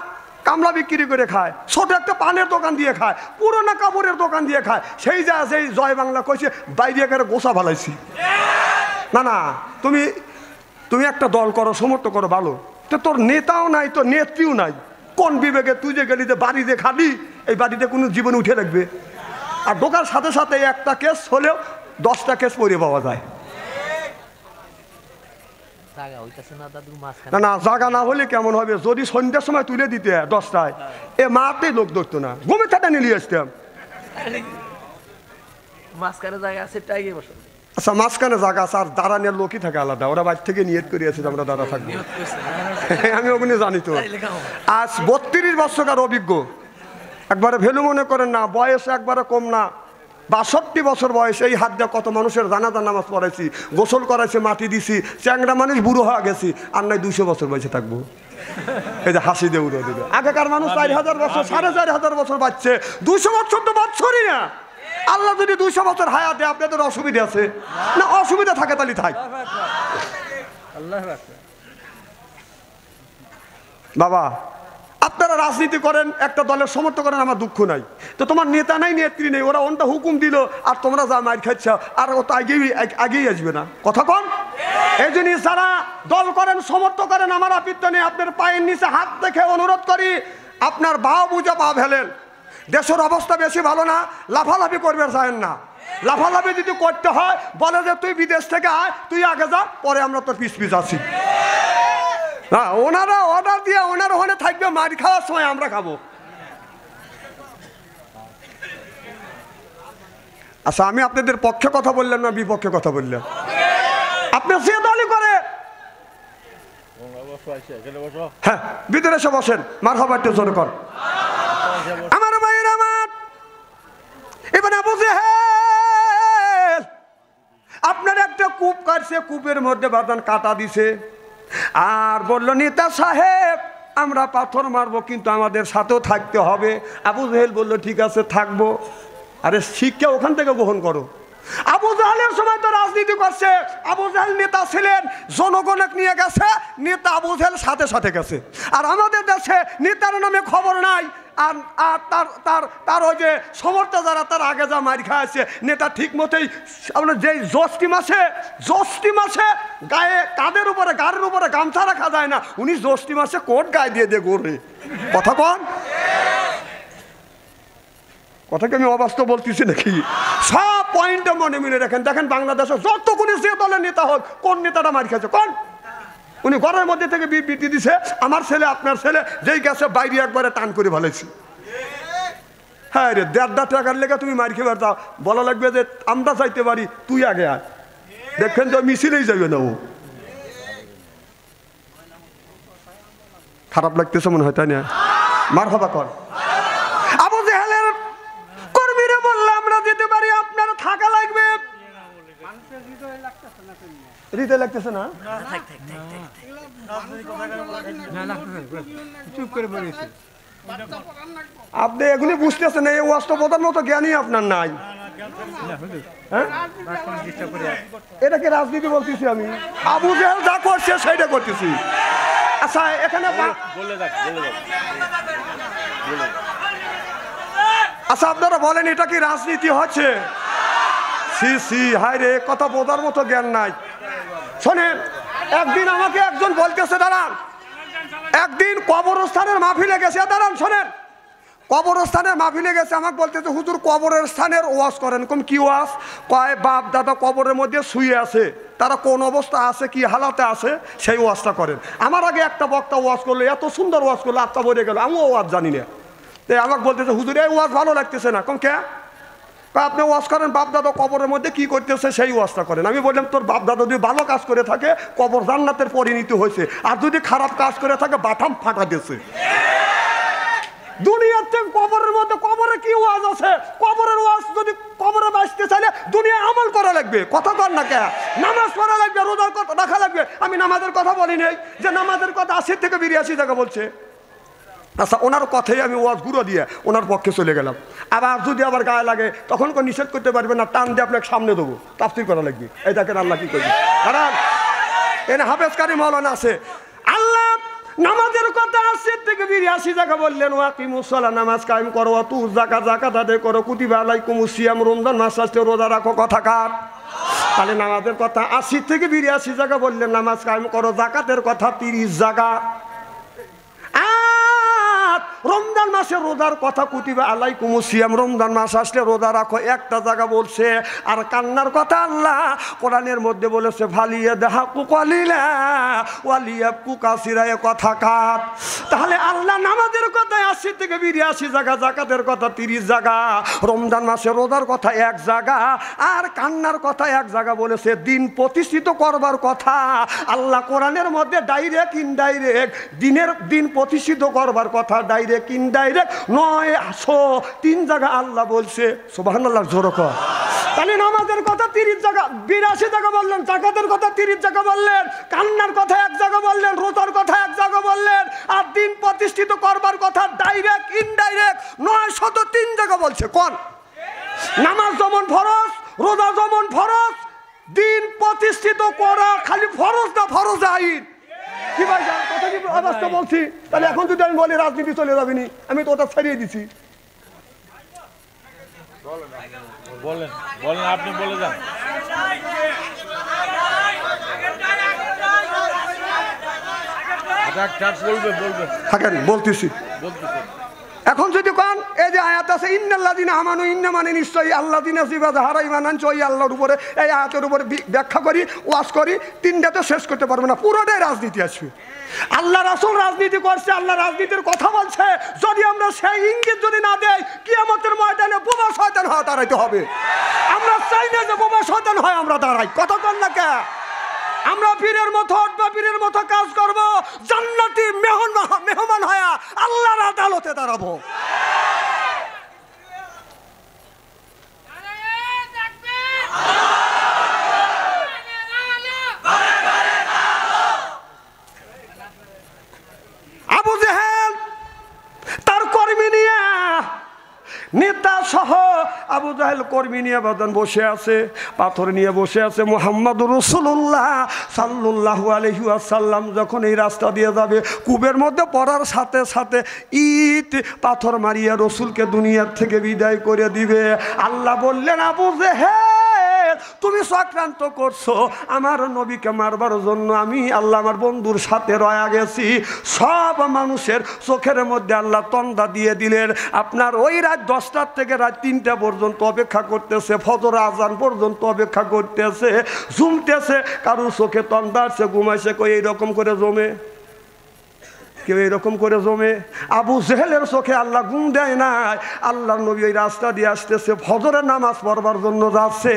কামলা বিক্রি করে খায়, ছোট একটা পানের দোকান দিয়ে খায়, পুরোনো কাপড়ের দোকান দিয়ে খায়। সেই যা সেই জয় বাংলা কইছে বাইরে করে গোসা ভালাইছি। না না, তুমি একটা দল করো, সমর্থন করো, ভালো। তো তোর নেতাও নাই, তোর নেত্রীও নাই, কোন বিবেকে তুই যে গেলি যে বাড়িতে খাবি, এই বাড়িতে কোনো জীবন উঠে রাখবে? আর ঢোকার সাথে সাথে একটা কেস হলেও 10টা কেস পরে পাওয়া যায়। না না, জায়গা না হলে কেমন হবে? যদি সন্ধ্যার সময় তুলে দিতে 10টায়, এ মাতেই লোক ধরতো না, ঘুমে থাকা নিয়ে আসতাম। আচ্ছা, মাঝখানে জায়গা আছে, আর দাঁড়ানোর লোকই থাকে আলাদা। ওরা বাইর থেকে নিয়ত করে আছে যে আমরা দাঁড়া থাকবো। আমি ওখানে জানি তো। আজ 32 বছরকার অভিজ্ঞ, একবারে ভ্যালু মনে করেন না, বয়স একবারে কম না, 62 বছর বয়স। এই হাত দিয়ে কত মানুষের জানাজার নামাজ পড়াইছি, গোসল করাইছি, মাটি দিছি। চ্যাংরা মানুষ বুড়ো হয়ে গেছি, আর নাই 200 বছর বয়সে থাকবো। এই যে হাসি দিয়ে উড়ে দিবে। আগেকার মানুষ 4000 বছর, 4500 বছর বাঁচছে। 200 বছর তো বছরই না। আল্লাহ যদি 200 বছর হায়াত দেয়, আপনাদের অসুবিধা আছে না? অসুবিধা থাকে তাহলে থাক। বাবা, আপনারা রাজনীতি করেন, একটা দলের সমর্থন করেন, আমার দুঃখ নাই। তো তোমার নেতা নাই, নেত্রী নেই, ওরা অনটা হুকুম দিল, আর তোমরা যা মার খাচ্ছ, আর ও তো আগেই আসবে না। কথা কন। এই জন্য যারা দল করেন, সমর্থন করেন, আমার আপত্তি নেই। আপনার পায়ের নিচে হাত দেখে অনুরোধ করি, আপনার ভাও বুঝা পা ফেলেন। দেশের অবস্থা বেশি ভালো না, লাফালাফি করবে চান না। লাফালাফি যদি করতে হয়, বলে যে তুই বিদেশ থেকে আয়, তুই আগে যা, পরে আমরা তোর পিছ পিছ আছি। হ্যাঁ, ওনারা অর্ডার দিয়ে ওনার ওখানে থাকবে, মার খাওয়ার সময় আমরা খাবো। আচ্ছা, আমি আপনাদের পক্ষে কথা বললাম না বিপক্ষে কথা বললাম? আপনি সে দলই করে, হ্যাঁ, ভিতরে এসে বসেন। মারহাবা, একটু জোরে কর। আমার ভাইয়ের আমার, এবার আবু জেহেল আপনার একটা কূপ কাটছে, কূপের মধ্যে বাদান কাটা দিছে, আর বলল নেতা সাহেব আমরা পাথর মারবো, কিন্তু আমাদের সাথেও থাকতে হবে। আবু জেহেল বলল ঠিক আছে থাকবো। আরে শিক্ষা ওখান থেকে গ্রহণ করো। আবু জাহেলের সময় তো রাজনীতি করছে, আবু জাহেল নেতা ছিলেন, জনগণকে নিয়ে গেছে, নেতা আবু জাহেল সাথে সাথে গেছে। আর আমাদের দেশে নেতার নামে খবর নাই, আর তার ওই যে সমর্থক যারা তার আগে যা মার খাওয়াছে নেতা ঠিক মতোই আপনার যেই জ্যৈষ্ঠী মাসে গায়ে কাঁধের উপরে গাড়ির উপরে গামছা রাখা যায় না, উনি জ্যৈষ্ঠী মাসে কোট গায়ে দিয়ে দিয়ে ঘুরে। কথা কন, কথাকে আমি অবাস্তব বলতেছি নাকি? সব পয়েন্টে মনে মিলে রাখেন। দেখেন বাংলাদেশে যতগুলি যে দলের নেতা হোক, কোন নেতাটা মার খাচ্ছে কোন? উনি ঘরের মধ্যে থেকে বিবৃতি দিছে, আমার ছেলে আপনার ছেলে যেই গেছে বাইরে একবারে টান করে ভালাইছি। হ্যাঁ রে, 1.5 টাকার লেগে তুমি মার খেবার যাও, বলা লাগবে যে আমরা চাইতে পারি, তুই আগে আয়। দেখেন তো মিছিলেই যাবে না ও। খারাপ লাগতেছে মনে হয়, তাই না? মার হবা কর। আবু জাহেলের কর্মীরা বললে আমরা যেতে পারি, আপনারা থাকা লাগবে। হৃদয় লাগতেছে না? আপনি এগুলি বুঝতেছেন, এই ওয়াজটা বোঝার মতো জ্ঞানই আপনার নাই। এটাকে রাজনীতি বলতেছি আমি? আবু জাহেল যা করছে সেটা করতেছি। আচ্ছা এখানে আচ্ছা আপনারা বলেন এটা কি রাজনীতি হচ্ছে? হায় রে, কথা বোঝার মতো জ্ঞান নাই। শোনেন, একদিন আমাকে একজন বলতেছে, দাঁড়ান, একদিন কবরস্থানের মাহফিলে গেছে, দাঁড়ান শোনেন, কবরস্থানের মাহফিলে গেছে, আমাকে বলতেছে হুজুর কবরের স্থানের ওয়াজ করেন। কম কি ওয়াজ? কয় বাপ দাদা কবরের মধ্যে শুয়ে আছে, তারা কোন অবস্থা আছে, কি হালাতে আছে, সেই ওয়াজটা করেন। আমার আগে একটা বক্তা ওয়াজ করলো, এত সুন্দর ওয়াজ করলো, আত্মা বলে গেল, আমিও ওয়াজ জানি না। তাই আমাকে বলতেছে হুজুর এই ওয়াজ ভালো লাগতেছে না। কম কে? আপনি ওয়াজ করেন বাপ দাদা কবরের মধ্যে কি করতেছে সেই ওয়াজটা করেন। আমি বললাম তোর বাপ দাদা যদি ভালো কাজ করে থাকে কবর জান্নাতের পরিণতি হয়েছে, আর যদি খারাপ কাজ করে থাকে বাটাম ফাটা দিয়েছে। দুনিয়াতে কবরের মধ্যে কবরে কি ওয়াজ আছে? কবরের ওয়াজ যদি কবরে বাঁচতে চাইলে দুনিয়া আমল করা লাগবে। কথা কর না কে? নামাজ পড়া লাগবে, রোজার কথা রাখা লাগবে। আমি নামাজের কথা বলি নাই, যে নামাজের কথা 80 থেকে 82 টাকা বলছে। আচ্ছা ওনার কথাই আমি ওয়াজ গুঁড়ো দিয়ে ওনার পক্ষে চলে গেলাম। আবার যদি আবার গায়ে লাগে তখন কেউ নিষেধ করতে পারবে না, টান দিয়ে আপনাকে সামনে দেবো, তাফসীর করা লাগবে। এই দেখেন আল্লাহ কি করবে। কারণ এনে হাফেজ কারি মাওলানা আছে, আল্লাহ নামাজের কথা 80 থেকে 82 টাকা বললেন। ওয়াকিমুস সালাহ, নামাজ কায়েম করো, তু যাকাত আদায় করো, কুতিবা আলাইকুমুস সিয়াম, রমজান মাস আসলে রোজা রাখো। কথা কার? তাহলে নামাজের কথা 80 থেকে 82 টাকা বললেন, নামাজ কায়েম করো। যাকাতের কথা 30 টাকা। রমজান মাসে রোজার কথা কুতিবা আলাইকুমুস সিয়াম, রমজান মাস আসলে রোজা রাখো, একটা জায়গা বলছে। আর কান্নার কথা আল্লাহ কোরআনের মধ্যে বলেছে ফালিয়া দাহাকু কালিলা ওয়ালিয়াবকু কাসিরা। কথা কাট। তাহলে আল্লাহ নামাজের কথা 80 থেকে 82 জায়গা, যাকাতের কথা 30 জায়গা, রমজান মাসে রোজার কথা 1 জায়গা, আর কান্নার কথা 1 জায়গা বলেছে। দিন প্রতিষ্ঠিত করবার কথা আল্লাহ কোরআনের মধ্যে ডাইরেক্ট ইনডাইরেক্ট দিন প্রতিষ্ঠিত করবার কথা ডাইরেক্ট ইনডাইরেক্ট 903 জায়গা আল্লাহ বলছে। সুবহানাল্লাহ, জোরে কর। তাহলে নামাজের কথা 30 জায়গা 82 জায়গা বললেন, যাকাতের কথা 30 জায়গা বললেন, কান্নার কথা 1 জায়গা বললেন, রোজার কথা 1 জায়গা বললেন, আর দিন প্রতিষ্ঠিত করবার কথা ডাইরেক্ট ইনডাইরেক্ট 903 জায়গা বলছে। কোন? নামাজ যেমন ফরজ, রোজা যেমন ফরজ, দিন প্রতিষ্ঠিত করা খালি ফরজ না, ফরজ আইন। কি ভাই কথা কি অবস্থা বলছি? তাহলে এখন যদি আমি বলি রাজনীতি চলে যাবেনি, আমি তো ওটা ছাড়িয়ে দিছি। বলেন বলেন, আপনি বলে যান। থাকেন বলতেছি। এখন যদি কোন এই যে আয়াত আছে ইন্নাল্লাযিনা আমানু, ইন্না মানে নিশ্চয়ই আল্লাযিনা যাহারা ঈমান আনছে ওই আল্লাহর উপরে, এই আয়াতের উপরে ব্যাখ্যা করি, ওয়াজ করি, 3টা তো শেষ করতে পারবো না, পুরোটাই রাজনীতি আসবে। আল্লাহ রাসূল রাজনীতি করছে, আল্লাহ রাজনীতির কথা বলছে। যদি আমরা সেই ইঙ্গিত যদি না দেই, কিয়ামতের ময়দানে বোমা শয়তান হয়ে দাঁড়াইতে হবে। আমরা চাই না যে বোমা শয়তান হয় আমরা দাঁড়াই। কথা কন না কে? আমরা পীরের মতো উঠবো, পীরের মতো কাজ করব, জান্নাতি মেহমান হয়ে আল্লাহর আদালতে দাঁড়াবো। আবু জাহেল তার কর্মী নিয়ে নেতা সহ আবু জাহেল কর্মী নিয়ে বাদান বসে আছে, পাথর নিয়ে বসে আছে। মুহাম্মদুর রাসূলুল্লাহ সাল্লাল্লাহু আলাইহি ওয়াসাল্লাম যখন এই রাস্তা দিয়ে যাবে, কূপের মধ্যে পড়ার সাথে সাথে ইট পাথর মারিয়া রসুলকে দুনিয়ার থেকে বিদায় করে দিবে। আল্লাহ বললেন, আবু জাহেল তুমি চক্রান্ত করছো আমার নবীকে মারবার জন্য। আমি আল্লাহ আমার বন্ধুর সাথে রয়া গেছি। সব মানুষের চোখের মধ্যে আল্লাহ তন্দা দিয়ে দিলেন। আপনার ওই রাত 10টার থেকে রাত 3টা পর্যন্ত অপেক্ষা করতেছে, ফজর আজান পর্যন্ত অপেক্ষা করতেছে, ঝুমতেছে, কারোর চোখে তন্দা আসছে, ঘুমাইছে। কই এইরকম করে জমে? কেউ এরকম করে জমে? আবু জেহেলের চোখে আল্লাহ ঘুম দেয় নাই। আল্লাহ নবী ওই রাস্তা দিয়ে আসতেছে, ফজরের নামাজ পড়বার জন্য যাচ্ছে।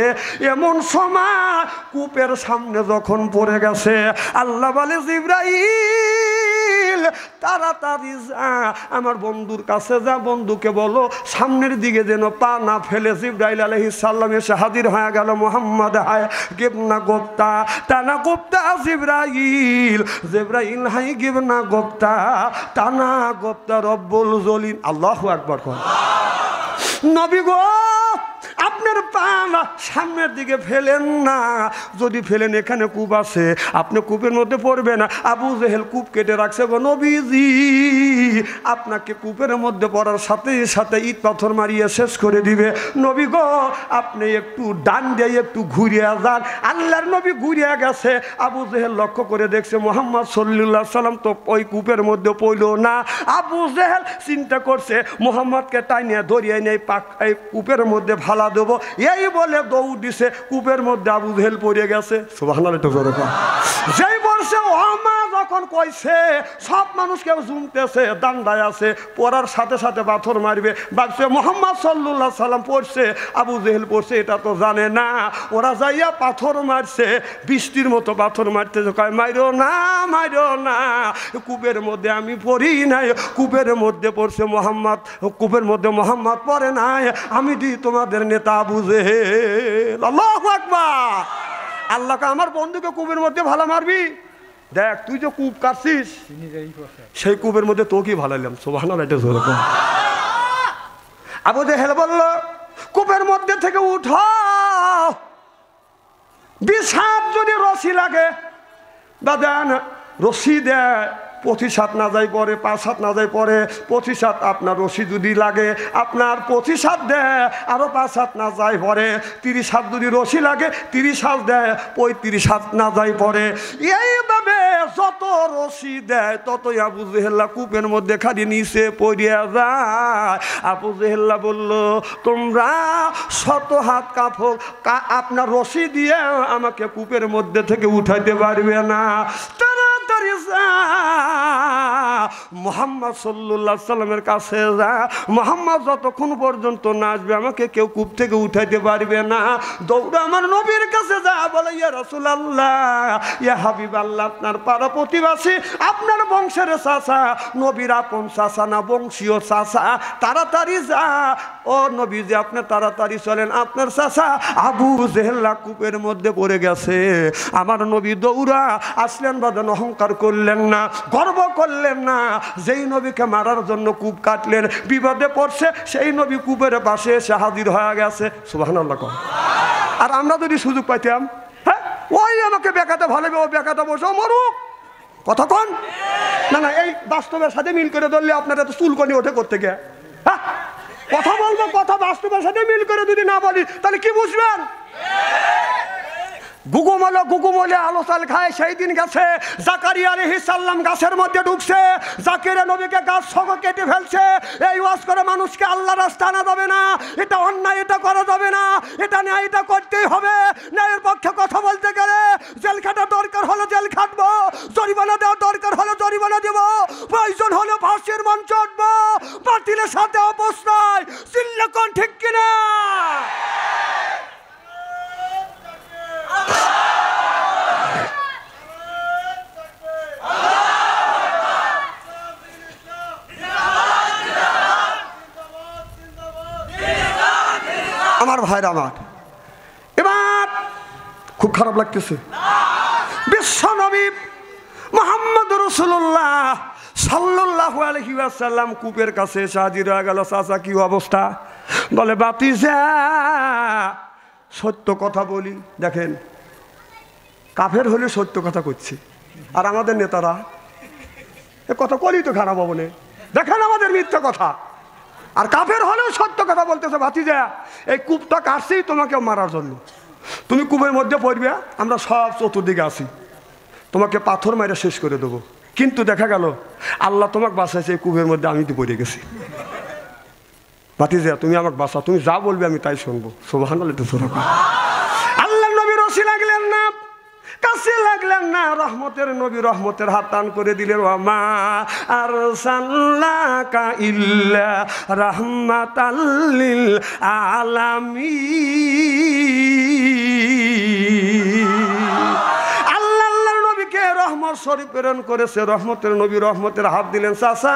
এমন সময় কূপের সামনে যখন পড়ে গেছে, আল্লাহ বলে, জিবরাইল তাড়াতাড়ি যা, আমার বন্ধুর কাছে যা, বন্ধুকে বলো সামনের দিকে যেন পা না ফেলে। জিবরাইল আলাইহিস সালাম এসে হাজির হয়ে গেল। মুহাম্মদ হায় গিবনা গোপ্তা টানা গোপ্তা জিবরাইল, জিবরাইল হাই গিবনা গোপ্তা টানা গোপ্তা রব্বুল জলিল। আল্লাহু আকবার। নবী গো, আপনার পা সামনের দিকে ফেলেন না। যদি ফেলেন, এখানে কূপ আছে, আপনি কূপের মধ্যে পড়বে না। আবু জেহেল কূপ কেটে রাখছে গো নবীজি, আপনাকে কূপের মধ্যে পড়ার সাথে সাথে ইট পাথর মারিয়ে শেষ করে দিবে। নবী গো, আপনি একটু ডান দিয়ে একটু ঘুরিয়ে যান। আল্লাহর নবী ঘুরিয়ে গেছে। আবু জেহেল লক্ষ্য করে দেখছে মুহাম্মদ সাল্লাল্লাহু আলাইহি সাল্লাম তো ওই কূপের মধ্যে পড়ল না। আবু জেহেল চিন্তা করছে মুহাম্মদকে টাইনিয়ে ধরিয়ে নেই এই কূপের মধ্যে ভালা দেবো। এই বলে দৌড় দিছে, কূপের মধ্যে আবু জেহেল পড়ে গেছে। সুবহানাল্লাহ। যেই বলছে ওমা যখন কইছে, সব মানুষ কেউ জুমতেছে, দান্ডায় আছে, পড়ার সাথে সাথে পাথর মারবে। ভাবছে মুহাম্মদ সাল্লাল্লাহু আলাইহি সাল্লাম পড়ছে, আবু জেহেল পড়ছে, এটা তো জানে না। ওরা যাইয়া পাথর মারছে, বৃষ্টির মতো পাথর মারতেছে। কয় মাইরো না, মাইরো না, কূপের মধ্যে আমি পড়ি নাই, কূপের মধ্যে পড়ছে মুহাম্মদ, কূপের মধ্যে মুহাম্মদ পড়ে নাই, আমি দি তোমাদের নেতা আবু জেহেল। আল্লাহু আকবার। আল্লাহকে আমার বন্ধুকে কূপের মধ্যে ভালো মারবি? দেখ, তুই যে কূপ কাটছিস, সেই কূপের মধ্যে তোকে ভালাইলাম। সুবহানাল্লাহ। এটা জোরে কর। আবু জেহেল বলল, কূপের মধ্যে থেকে উঠো, 20 হাত যদি রশি লাগে বা দেন রশি দেয়, 25 হাত না যাই পরে, 5 হাত না যাই পরে, 25 হাত আপনার রশি যদি লাগে, আপনার 25 হাত দেয়, আরো 5 হাত না যাই পরে, 30 হাত যদি রশি লাগে, 30 হাত দেয়, 35 হাত না যাই পরে। এইভাবে যত রশি দেয় ততই আবু জেহেল্লা কূপের মধ্যে খালি নিচে পড়িয়া যায়। আবু জেহেল্লা বলল, তোমরা 100 হাত কাপড় আপনার রশি দিয়ে আমাকে কূপের মধ্যে থেকে উঠাইতে পারবে না। তাড়াতাড়ি যা, মুহাম্মদ সাল্লাল্লাহু আলাইহি সাল্লামের কাছে যা। মুহাম্মদ যতক্ষণ পর্যন্ত না আসবে, আমাকে কেউ কূপ থেকে উঠাইতে পারবে না। দৌড়ে আমার নবীর কাছে যা, বলে, ইয়া রাসূলুল্লাহ, ইয়া হাবিবাল্লাহ, আপনার পাড়া প্রতিবাসী, আপনার বংশের চাচা, নবীর আপন চাচা না বংশীয় চাচা, তাড়াতাড়ি যা। ও নবীজি, আপনি তাড়াতাড়ি চলেন, আপনার চাচা আবু জেহেল্লা কূপের মধ্যে পড়ে গেছে। আমার নবী দৌড়া আসলেন, বাদন অহংকার করলেন না, গর্ব করলেন না। যেই নবীকে মারার জন্য কূপ কাটলেন, বিপদে পড়ছে, সেই নবী কূপের পাশে এসে হাজির হয়ে গেছে। সুবহানাল্লাহ। আর আমরা যদি সুযোগ পাইতাম, হ্যাঁ, ওই আমাকে বেকাতে ভালো, ও বেকাতে বসে মরুক, কথা কন না। না, এই বাস্তবের সাথে মিল করে ধরলে আপনারা তো চুলকনি ওঠে করতে গিয়ে, হ্যাঁ, কথা বলবো, কথা বাস্তবের সাথে মিল করে যদি না বলি তাহলে কি বুঝবেন? গুগুমলে আলো চাল খায়। সেই দিন গেছে, জাকারিয়া আলাইহিস সালাম গাছের মধ্যে ঢুকছে, জাকিরে নবীকে গাছ সহ কেটে ফেলছে। এই ওয়াজ করে মানুষকে আল্লাহ রাস্তা আনা যাবে না, এটা অন্যায়, এটা করা যাবে না, এটা ন্যায়, এটা করতেই হবে। ন্যায়ের পক্ষে কথা বলতে গেলে জেল খাটা দরকার হলে জেল খাটবো, জরিমানা দেওয়া দরকার হলে জরিমানা দেব, প্রয়োজন হলে ফাঁসির মঞ্চে উঠবো, বাতিলের সাথে অবস্থায়। চিল্লা কোন ঠিক কিনা? আমার ভাইরা আমার, এবার খুব খারাপ লাগতেছে। বিশ্ব নবী মুহাম্মদ রাসূলুল্লাহ সাল্লাল্লাহু আলাইহি ওয়াসাল্লাম কূপের কাছে এসে হাজির হয়ে গেল। চাচা কি অবস্থা? বলে ভাতিজা সত্য কথা বলি। দেখেন কাফের হলে সত্য কথা করছে, আর আমাদের নেতারা এ কথা করেই তো খারাপ বলে। দেখেন আমাদের মিথ্যা কথা, আর কাফের হলেও সত্য কথা বলতেছে। ভাতিজা এই কূপটা কাটছেই তোমাকে মারার জন্য, তুমি কূপের মধ্যে পড়বে, আমরা সব চতুর্দিকে আসি, তোমাকে পাথর মাইরা শেষ করে দেবো। কিন্তু দেখা গেল আল্লাহ তোমাকে বাঁচাইছে, এই কূপের মধ্যে আমি তো পড়ে গেছি। ভাতিজা তুমি আমাকে বাঁচাও, তুমি যা বলবে আমি তাই শুনবো। সুবহানাল্লাহ। আল্লাহ নবী রশি লাগলেন না, কাছে লাগলেন না, রহমতের নবী রহমতের হাত টান করে দিলেন। ওয়ামা আরসালনাকা ইল্লা রাহমাতাল লিল আলামিন। আল্লাহর নবীকে রহমত স্বরূপ প্রেরণ করেছে। রহমতের নবী রহমতের হাত দিলেন। চাচা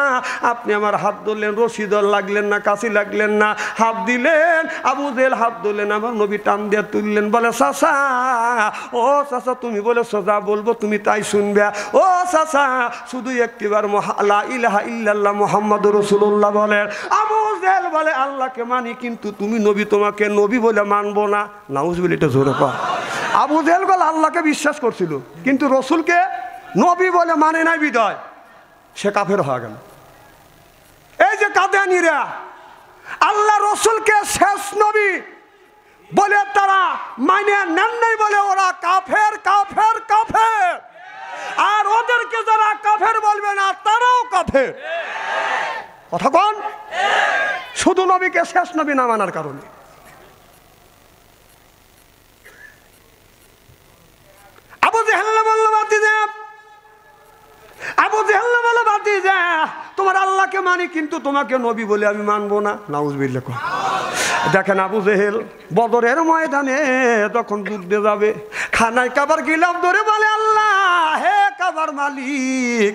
আপনি আমার হাত ধরলেন, রশিদর লাগলেন না, কাশি লাগলেন না, হাত দিলেন। আবু জেহেল হাত ধরলেন, আমার নবী টান দিয়ে তুললেন। বলে চাচা, ও চাচা তুমি বলে সোজা বলবো তুমি তাই শুনবে। ও চাচা শুধু একটিবার লা ইলাহা ইল্লাল্লাহ মুহাম্মাদুর রাসূলুল্লাহ বলেন। আবু জেহেল বলে আল্লাহকে মানি, কিন্তু তুমি নবী, তোমাকে নবী বলে মানবো না। নাউজুবিল্লাহ, এটা জোরে কর। আবু জেহেল বলে আল্লাহকে বিশ্বাস করছিল, কিন্তু রসুলকে নবী বলে মানে নাই, বিদায় সে কাফের হয়ে গেল। এই যে কাদিয়ানীরা আল্লাহ রসুলকে শেষ নবী বলে তারা মানে নেন নাই বলে ওরা কাফের কাফের কাফের, আর ওদেরকে যারা কাফের বলবে না তারাও কাফের। কথা কোন? শুধু নবীকে শেষ নবী না মানার কারণে। আবু জেহেল বলল ভাতিজা, আবু জেহেল বলল ভাতিজা তোমার আল্লাহকে মানি, কিন্তু তোমাকে নবী বলে আমি মানবো না। নাউজুবিল্লাহ। দেখেন আবু জেহেল বদরের ময়দানে যখন যুদ্ধে যাবে, খানায় কাবার গিলাফ ধরে বলে আল্লাহ, হে কাবার মালিক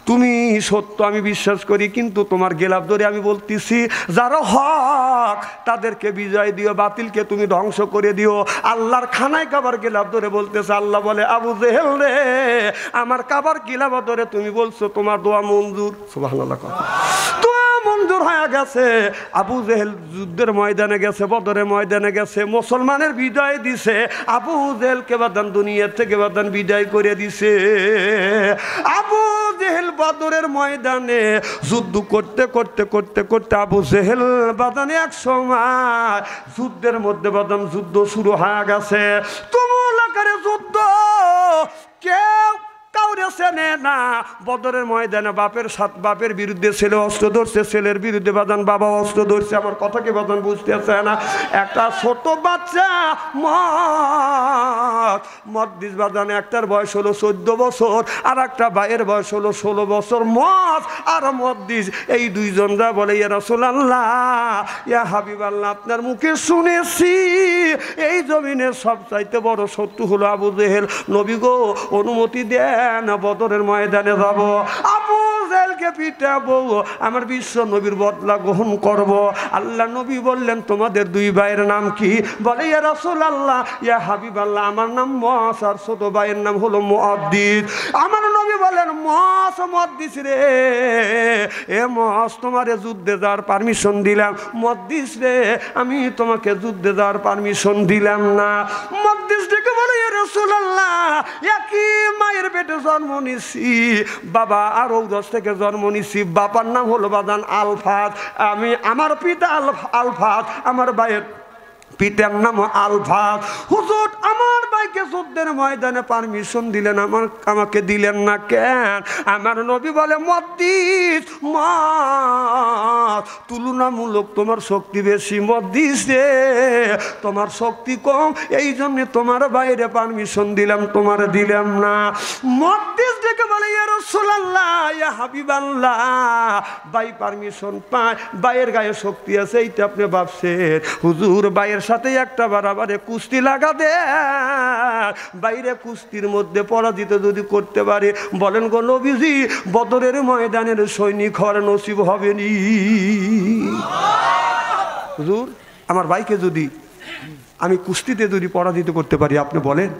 তুমি সত্য আমি বিশ্বাস করি, কিন্তু তোমার গেলাফ ধরে আমি বলতেছি যারা হক তাদেরকে বিজয় দিও, বাতিলকে তুমি ধ্বংস করে দিও। আল্লাহর খানায় কাবার গেলাফ ধরে বলতেছে। আল্লাহ বলে আবু জেহেল রে, আমার কাবার গেলাফ ধরে তুমি বলছো তোমার দোয়া মঞ্জুর। সুবহানাল্লাহ। দোয়া মঞ্জুর হয়ে গেছে। আবু জেহেল যুদ্ধের ময়দানে গেছে, বদরের ময়দানে গেছে, মুসলমানের বিজয় দিছে। আবু জেহেলকে বাদান দুনিয়া থেকে বাদান বিজয় করে দিছে। আবু জেহেল বদরের ময়দানে যুদ্ধ করতে করতে করতে করতে আবু জেহেল বাদানে এক সময় যুদ্ধের মধ্যে বাদান যুদ্ধ শুরু হয়ে গেছে। তুমুল আকারে যুদ্ধ, কেউ কাউরে চেনে না। বদরের ময়দানে বাপের বিরুদ্ধে ছেলে অস্ত্র ধরছে, ছেলের বিরুদ্ধে বাদান বাবা অস্ত্র ধরছে। আমার কথা কি বাদান বুঝতেছে না? একটা ছোট বাচ্চা মদ্দিস বাদানে, একটার বয়স হলো 14 বছর, আর একটা ভাইয়ের বয়স হলো 16 বছর। মদ আর মদ্দিস এই দুইজনরা বলে ইয়া রাসূলুল্লাহ, ইয়া হাবিবাল্লাহ, আপনার মুখে শুনেছি এই জমিনের সবচাইতে বড় শত্রু হলো আবু জেহেল। নবী গো অনুমতি দেন বদরের ময়দানে যাব, আবু জেহেলকে পিটাবো, আমার বিশ্ব নবীর বদলা গ্রহণ করব। আল্লাহ নবী বললেন তোমাদের দুই ভাইয়ের নাম কি? বলে ইয়া রাসূলুল্লাহ, ইয়া হাবিবাল্লাহ, আমার নাম মুআস আর ছোট ভাইয়ের নাম হলো মুআদ্দিস। আমার নবী বলেন মুআস মুআদ্দিস রে, এ মুআস তোমারে যুদ্ধে যাওয়ার পারমিশন দিলাম, মুআদ্দিস রে আমি তোমাকে যুদ্ধে যাওয়ার পারমিশন দিলাম না। মুআদ্দিস ডেকে বলে ইয়া রাসূলুল্লাহ, একই মায়ের পেটে জন্ম নিছি, বাবা আর ঔরস থেকে জন্ম নিছি, বাবার নাম হলো বাদান আলফাত, আমার পিতা আলফাত, আমার ভাইয়ের পিতার নাম আলফাত। হুজুর আমার ভাইকে যুদ্ধের ময়দানে পারমিশন দিলেন, আমাকে দিলেন না কেন? আমার নবী বলে মুআদ্দিস তুলনামূলক তোমার শক্তি বেশি, মুআদ্দিস রে তোমার শক্তি কম, এই জন্য তোমার বাইরে পারমিশন দিলাম, তোমার দিলাম না। মুআদ্দিস ডেকে বলে ইয়া রাসূলুল্লাহ, ইয়া হাবিবাল্লাহ, ভাই পারমিশন পায়, ভাইয়ের গায়ে শক্তি আছে এইটা আপনি ভাবছেন? হুজুর ভাইয়ের সাথে একটা বারাবারে কুস্তি লাগা দে, বাইরে কুস্তির মধ্যে পরাজিত যদি করতে পারে, বলেন গো নবীজি বদরের ময়দানের সৈনিক হওয়ার নসিব হবে নি? হুজুর আমার ভাইকে যদি আমি কুস্তিতে যদি পরাজিত করতে পারি, আপনি বলেন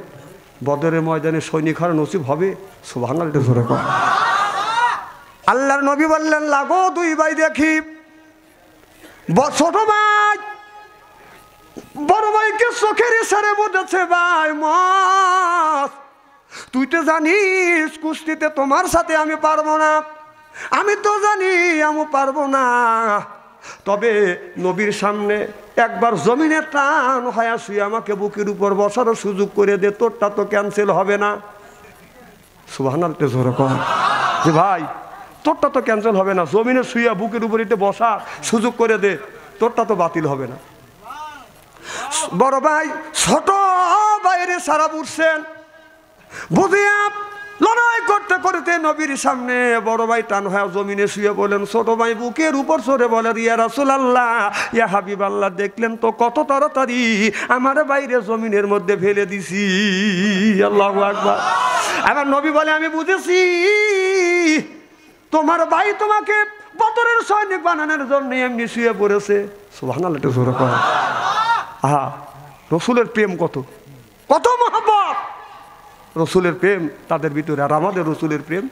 বদরের ময়দানে সৈনিক হওয়ার নসিব হবে? সুবহানাল্লাহ। আল্লাহর নবী বললেন, লাগো দুই ভাই দেখি। ছোট ভাই বড় ভাইকে চোখের ইশারায় বলেছে, ভাই মত তুই তো জানিস কুস্তিতে তোমার সাথে আমি পারবো না, আমি তো জানি আমি পারবো না, তবে নবীর সামনে একবার জমিনে টান হয়ে শুয়ে আমাকে বুকের উপর বসারও সুযোগ করে দে, তোরটা তো ক্যান্সেল হবে না। সুবহানাল্লাহ জোরে কর যে ভাই তোরটা তো ক্যান্সেল হবে না, জমিনে শুয়ে বুকের উপর ইতে বসা সুযোগ করে দে, তোরটা তো বাতিল হবে না। বড় ভাই ছোট বাইরে সারা বুঝছেন, বুঝিয়া লড়াই করতে করতে নবীর সামনে বড় ভাই টান হয়ে জমিনে শুয়ে বলেন, ছোট ভাই বুকের উপর চড়ে বলে, ইয়া রাসূলুল্লাহ, ইয়া হাবিবাল্লাহ, দেখলেন তো কত তাড়াতাড়ি আমার বাইরে জমিনের মধ্যে ফেলে দিছি। আল্লাহু আকবার। এবার নবী বলে, আমি বুঝেছি তোমার ভাই তোমাকে বদরের সৈনিক বানানোর জন্য এমনি শুয়ে পড়েছে। সুবহানাল্লাহ জোরে কর। আহা, রসুলের প্রেম কত কত মহব্বত, রসুলের প্রেম তাদের ভিতরে, আর আমাদের রসুলের প্রেম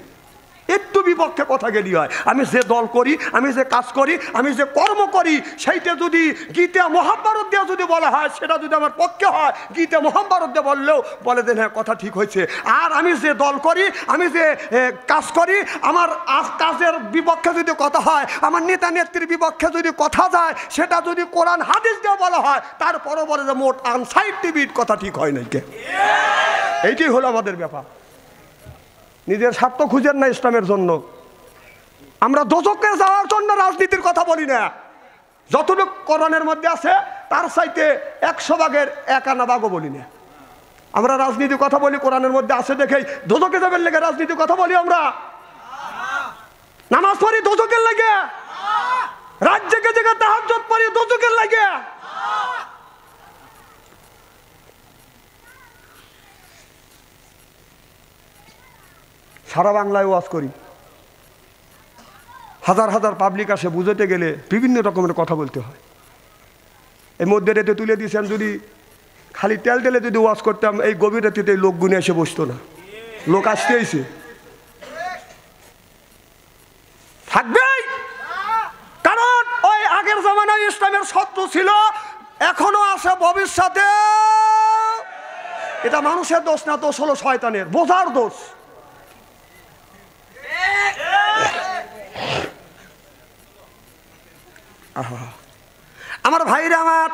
একটু বিপক্ষে কথা গেলি হয়। আমি যে দল করি, আমি যে কাজ করি, আমি যে কর্ম করি, সেইটা যদি গীতা মহাভারত দিয়ে যদি বলা হয়, সেটা যদি আমার পক্ষে হয়, গীতা মহাভারত দিয়ে বললেও বলে দেন হ্যাঁ কথা ঠিক হয়েছে। আর আমি যে দল করি, আমি যে কাজ করি, আমার কাজের বিপক্ষে যদি কথা হয়, আমার নেতা নেত্রীর বিপক্ষে যদি কথা যায়, সেটা যদি কোরআন হাদিস দিয়ে বলা হয়, তারপরও বলে যে মোট আনসাইন্টিফিক কথা ঠিক হয় নাই কে। এইটাই হলো আমাদের ব্যাপার। নিজের স্বার্থ খুঁজেন না ইসলামের জন্য। আমরা দোজখে যাওয়ার জন্য রাজনীতির কথা বলি না, যতটুকু কোরআনের মধ্যে আছে তার চাইতে 100 ভাগের 1 আনা ভাগও বলি না। আমরা রাজনীতির কথা বলি কোরআনের মধ্যে আছে দেখেই দোজখে যাবেন লেগে রাজনীতির কথা বলি। আমরা নামাজ পড়ি দোজখের লাগে, রাত জেগে জেগে তাহাজ্জুদ পড়ি দোজখের লাগে। সারা বাংলায় ওয়াজ করি, হাজার হাজার পাবলিক আসে, বুঝাতে গেলে বিভিন্ন রকমের কথা বলতে হয়। এই মধ্যে রেতে তুলে দিয়েছেন, যদি খালি তেল তেলে যদি ওয়াজ করতাম, এই গভীর রাতিতে লোক গুনে এসে বসতো না। লোক আসতে এসে থাকবেই, কারণ ওই আগের জামানায় ইসলামের শত্রু ছিল, এখনো আছে, ভবিষ্যতে। এটা মানুষের দোষ না, দোষ হলো শয়তানের, বোঝার দোষ। আমার ভাইরা, আমার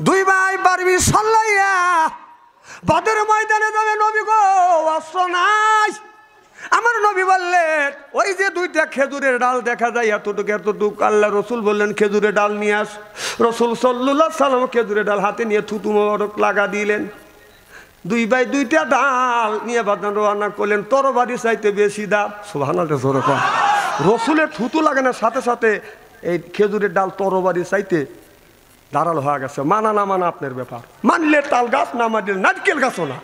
দুই ভাই পারবি সাল্লাইয়া বদরের ময়দানে যাবে। নবী গো অস্ত্র নাই। আমার নবী বললেন, ওই যে 2টা খেজুরের ডাল দেখা যায় এতটুকু এতটুকু, আল্লাহ রসুল বললেন খেজুরের ডাল নিয়ে আস। রসুল সাল্লাল্লাহু আলাইহি সাল্লাম খেজুরের ডাল হাতে নিয়ে থুতু মোবারক লাগা দিলেন। দুই ভাই 2টা ডাল নিয়ে বাদান রওনা করলেন, তরবারি চাইতে বেশি দাম। সুবহানাল্লাহ জোরে কর। রসুলের থুতু লাগানোর সাথে সাথে এই খেজুরের ডাল তরবারি চাইতে দাঁড়াল হয়ে গেছে। মানা না মানা আপনার ব্যাপার। মানলে তাল গাছ, না মানলে নারকেল গাছও না।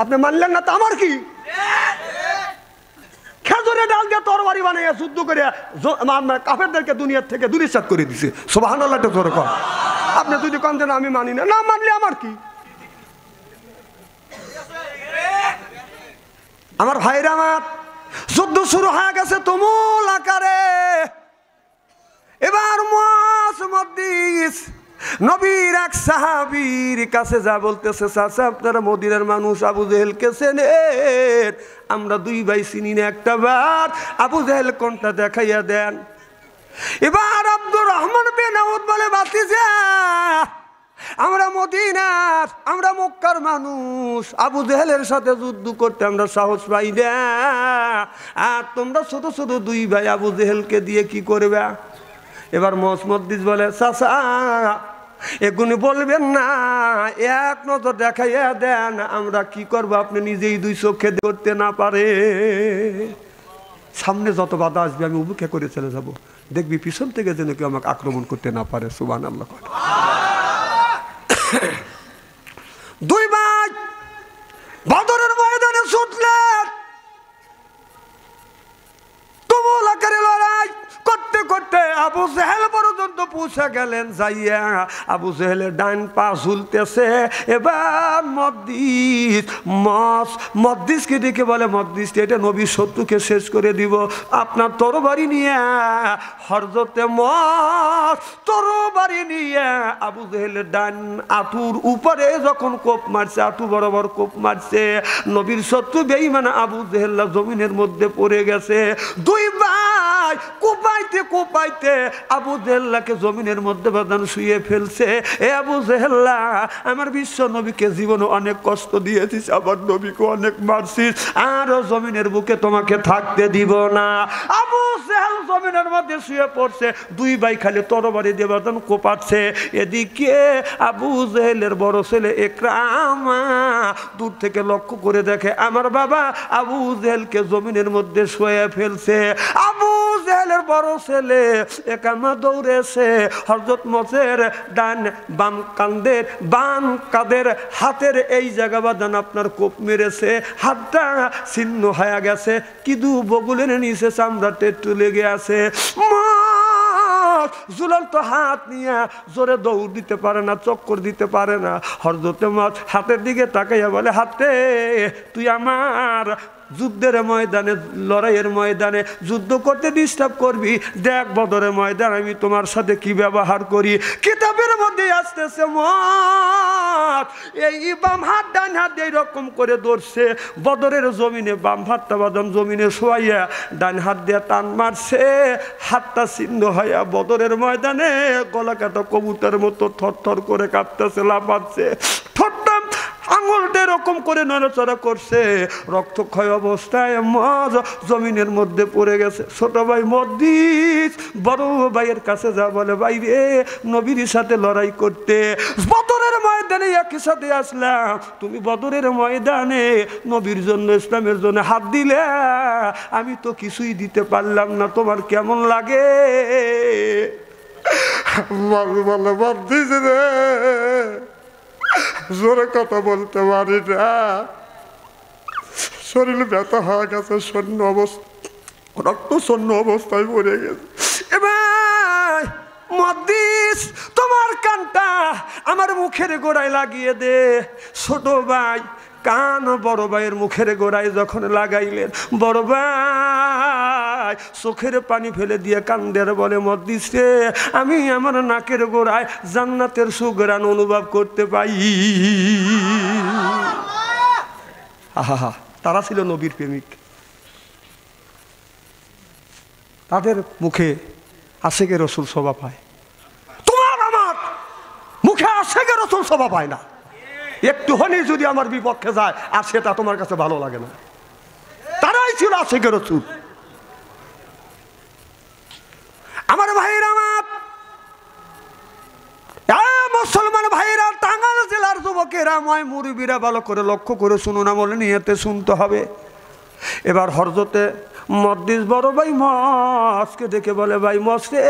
আপনি মানলেন না তো আমার কি? খেজুরের ডাল দিয়ে তরবারি বানাইয়া যুদ্ধ করে কাফেরদেরকে দুনিয়ার থেকে দূরীচ্ছাদ করে দিছে। সুবহানাল্লাহ জোরে কর। আপনি যদি কন দেন আমি মানি না, না মানলে আমার কি? আমার ভাইরা, আমার যুদ্ধ শুরু হয়ে গেছে তুমুল আকারে। এবার নবীর এক সাহাবীর কাছে যা বলতেছে, চাচা আপনারা মদিনার মানুষ, আবু জেহেলকে চেনেন? আমরা 2 ভাই চিনি না, একটা বার আবু জেহেল কোনটা দেখাইয়া দেন। এবার আব্দুর রহমান বিন আউফ বলে, ভাতিজা আমরা মদিনার, আমরা মক্কার মানুষ, আবু জেহেলের সাথে যুদ্ধ করতে আমরা সাহস পাই না, আর তোমরা ছোট ছোট 2 ভাই আবু জেহেলকে দিয়ে কি করবে? এবার মসজিদ বলে, চাচা এগুনি বলবেন না, এক নজর দেখাইয়া দেন, আমরা কি করবো আপনি নিজেই 2 চোখে করতে না পারে। সামনে যত বাধা আসবে আমি উপেক্ষা করে চলে যাব, দেখবি পিছন থেকে যেন কেউ আমাকে আক্রমণ করতে না পারে। সুবহানাল্লাহ। 2 ভাই বদরের ময়দানে ছুটলেন, তুমুল আকারে লড়াই করতে করতে আবু জেহেল পর্যন্ত পৌঁছে গেলেন, যাইয়া আবু জেহেলের ডান পা ঝুলতেছে। এবার মদ্দিসকে ডেকে বলে, মদ্দিস এটা নবীর শত্রুকে শেষ করে দিব, আপনার তরবারি নিয়ে হযরতে তরবারি নিয়ে আবু জেহেলের ডান আঁটুর উপরে যখন কোপ মারছে, আঁটু বরাবর কোপ মারছে, নবীর শত্রু বেঈমান আবু জেহেল জমিনের মধ্যে পড়ে গেছে। দুই ভাই কোপাইতে কোপাইতে আবু জেহেলকে জমিনের মধ্যে বাদান শুয়ে ফেলছে। এ আবু জেহেল্লা, আমার বিশ্ব নবীকে জীবনে অনেক কষ্ট দিয়েছিস, আবার নবীকে অনেক মারছিস, আর জমিনের বুকে তোমাকে থাকতে দিব না। আবু জেহেল জমিনের মধ্যে শুয়ে পড়ছে, দুই ভাই খালি তরবারি দিয়ে বাদান কোপাচ্ছে। এদিকে আবু জেহেলের বড় ছেলে ইকরামা দূর থেকে লক্ষ্য করে দেখে আমার বাবা আবু জেহেলকে জমিনের মধ্যে শুয়ে ফেলছে। আবু জেহেলের বড় ছেলে ইকরামা দৌড়েছে হযরত মোসের ডান বাম কাঁধের হাতের এই জায়গা বাদান আপনার কোপ মেরেছে, হাতটা ছিন্ন হয়ে গেছে, কিন্তু বগুলের নিচে চামড়াতে একটু লেগে আছে। ঝুলন্ত হাত নিয়ে জোরে দৌড় দিতে পারে না, চক্কর দিতে পারে না। হযরতে মাছ হাতের দিকে তাকাইয়া বলে, হাতে তুই আমার যুদ্ধের ময়দানে, লড়াইয়ের ময়দানে যুদ্ধ করতে ডিস্টার্ব করবি, দেখ বদরের ময়দান আমি তোমার সাথে কি ব্যবহার করি। কিতাবের মধ্যে আসতেছে মত এই বাম হাত ডান হাত এইরকম করে ধরছে বদরের জমিনে, বাম হাতটা বাদাম জমিনে শোয়াইয়া ডান হাত দিয়ে টান মারছে, হাতটা ছিন্ন হইয়া বদরের ময়দানে গলা কাটা কবুতরের মতো থরথর করে কাঁপতেছে, লাফাচ্ছে, ঠোঁটটা আঙুলটা এরকম করে নড়াচড়া করছে, রক্তক্ষয় অবস্থায় জমিনের মধ্যে পড়ে গেছে। ছোট ভাই মদ্দিস বড় ভাইয়ের কাছে যা বলে, ভাই রে নবীর সাথে লড়াই করতে বদরের ময়দানে একই সাথে আসলাম, তুমি বদরের ময়দানে নবীর জন্য ইসলামের জন্য হাত দিলে, আমি তো কিছুই দিতে পারলাম না, তোমার কেমন লাগে? বলে মদ্দিস রে, জোরে কথা বলতে পারি না, শরীর ব্যথা হয়ে গেছে, শূন্য অবস্থা, রক্ত শূন্য অবস্থায় পড়ে গেছে। এবার মদ্দিস তোমার কানটা আমার মুখের গোড়ায় লাগিয়ে দে। ছোট ভাই কান বড় ভাইয়ের মুখের গোড়ায় যখন লাগাইলেন, বড় ভাই চোখের পানি ফেলে দিয়ে কান্দের বলে, মদ্দিস রে আমি আমার নাকের গোড়ায় জান্নাতের সুঘ্রাণ অনুভব করতে পাই। আহা, তারা ছিল নবীর প্রেমিক, তাদের মুখে আশেকে রসুল শোভা পায়। তোমার আমার মুখে আশেকে রসুল শোভা পায় না, একটু হলেই যদি আমার বিপক্ষে যায় আর সেটা তোমার কাছে ভালো লাগে না। তারাই ছিল আশেকে রসুল। আমার ভাইরা, আমার মুসলমান ভাইরা, টাঙ্গাইল জেলার যুবকেরা, মুরব্বীরা ভালো করে লক্ষ্য করে শুনুন, আমলে নিয়েতে শুনতে হবে। এবার হযরতে মদ্দিস বড় ভাই মসকে দেখে বলে, ভাই মস রে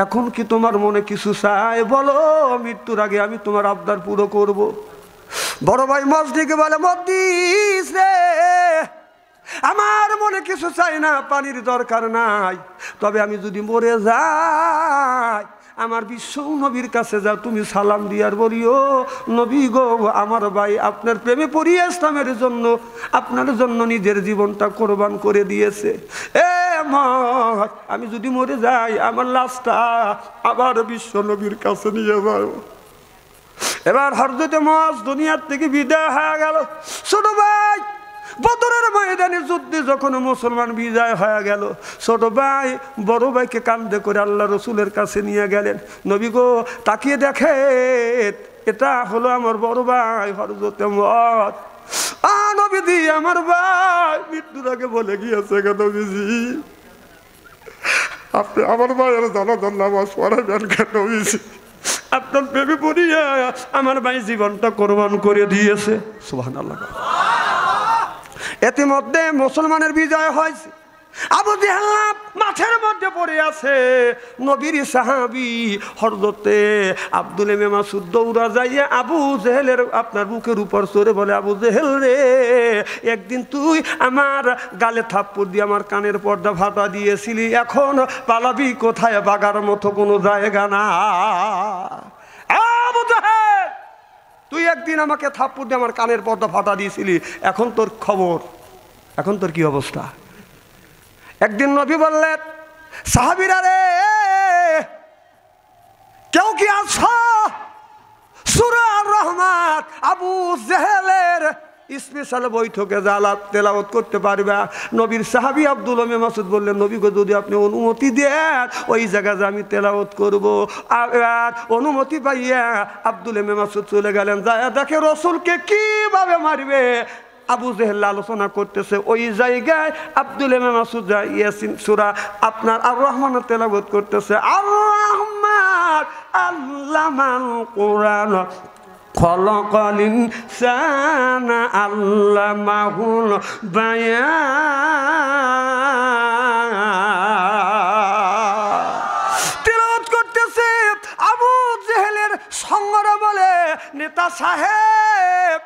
এখন কি তোমার মনে কিছু চাই বলো, মৃত্যুর আগে আমি তোমার আবদার পুরো করব। বড় ভাই মস দেখে বলে, মদ্দিস রে আমার মনে কিছু চাই না, পানির দরকার নাই, তবে আমি যদি মরে যাই আমার বিশ্ব নবীর কাছে যাও, তুমি সালাম দিয়ার বলিও, নবী গো আমার ভাই আপনার প্রেমে পড়িয়ে ইসলামের জন্য আপনার জন্য নিজের জীবনটা কোরবান করে দিয়েছে। আমি যদি মরে যাই আমার লাশটা আবার বিশ্ব নবীর কাছে নিয়ে যাও। এবার হযরতে মুআজ দুনিয়ার থেকে বিদায় হয়ে গেল। ছোট ভাই বদরের ময়দানে যুদ্ধে যখন মুসলমান বিজয় হয়ে গেল, ছোট ভাই বড় ভাইকে কাঁধে করে আল্লাহ রসুলের কাছে নিয়ে গেলেন। নবী গো তাকিয়ে দেখে, এটা হলো আমার বড় ভাই হযরতে মুআজ। নবীজি আমার ভাই মৃত্যুর আগে বলে গিয়েছে, নবীজি আপনি আমার ভাইয়ের জানাজার নামাজ পড়াবেন কেন? নবীজি আপনার প্রেমে পড়িয়া আমার ভাই জীবনটা কোরবান করে দিয়েছে। সুবহানাল্লাহ। ইতিমধ্যে মুসলমানের বিজয় হয়েছে। আবু জেহেল মাঠের মধ্যে পড়ে আছে। নবীর সাহাবী হযরতে আব্দুল ইবনে মাসউদ দৌড়া যাইয়া আবু জেহেলের আপনার বুকের উপর চড়ে বলে, আবু জেহেল রে, একদিন তুই আমার গালে থাপ্পড় দিয়ে আমার কানের পর্দা ফাটা দিয়েছিলি, এখন পালাবি কোথায়? বাগার মতো কোনো জায়গা না। আবু জেহেল, তুই একদিন আমাকে থাপ্পড় দিয়ে আমার কানের পর্দা ফাটা দিয়েছিলি, এখন তোর খবর, এখন তোর কি অবস্থা? একদিন নবী বললেন, সাহাবীরা রে, কেউ কি আছো সূরা আর-রহমান আবু জেহেলের স্পেশাল বৈঠকে জালাত তেলাওয়াত করতে পারবে? নবীর সাহাবী আব্দুল ইবনে মাসউদ বললেন, নবী গো, যদি আপনি অনুমতি দেন ওই জায়গায় আমি তেলাওয়াত করব। আর অনুমতি পাইয়া আব্দুল ইবনে মাসউদ চলে গেলেন, যায় দেখে রাসূলকে কিভাবে মারবে। আবু জেহেল আলোচনা করতেছে, ওই জায়গায় আব্দুল ইবনে মাসউদ ইয়াসিন সূরা আপনার আর রহমান তেলাওয়াত করতেছে। আর রহমান আল্লামাল কুরআন খলাকাল ইনসানা আল্লামাহুল বায়ান। তেলাওয়াত করতেছে। আবু জেহেলের সঙ্গরা বলে, নেতা সাহেব,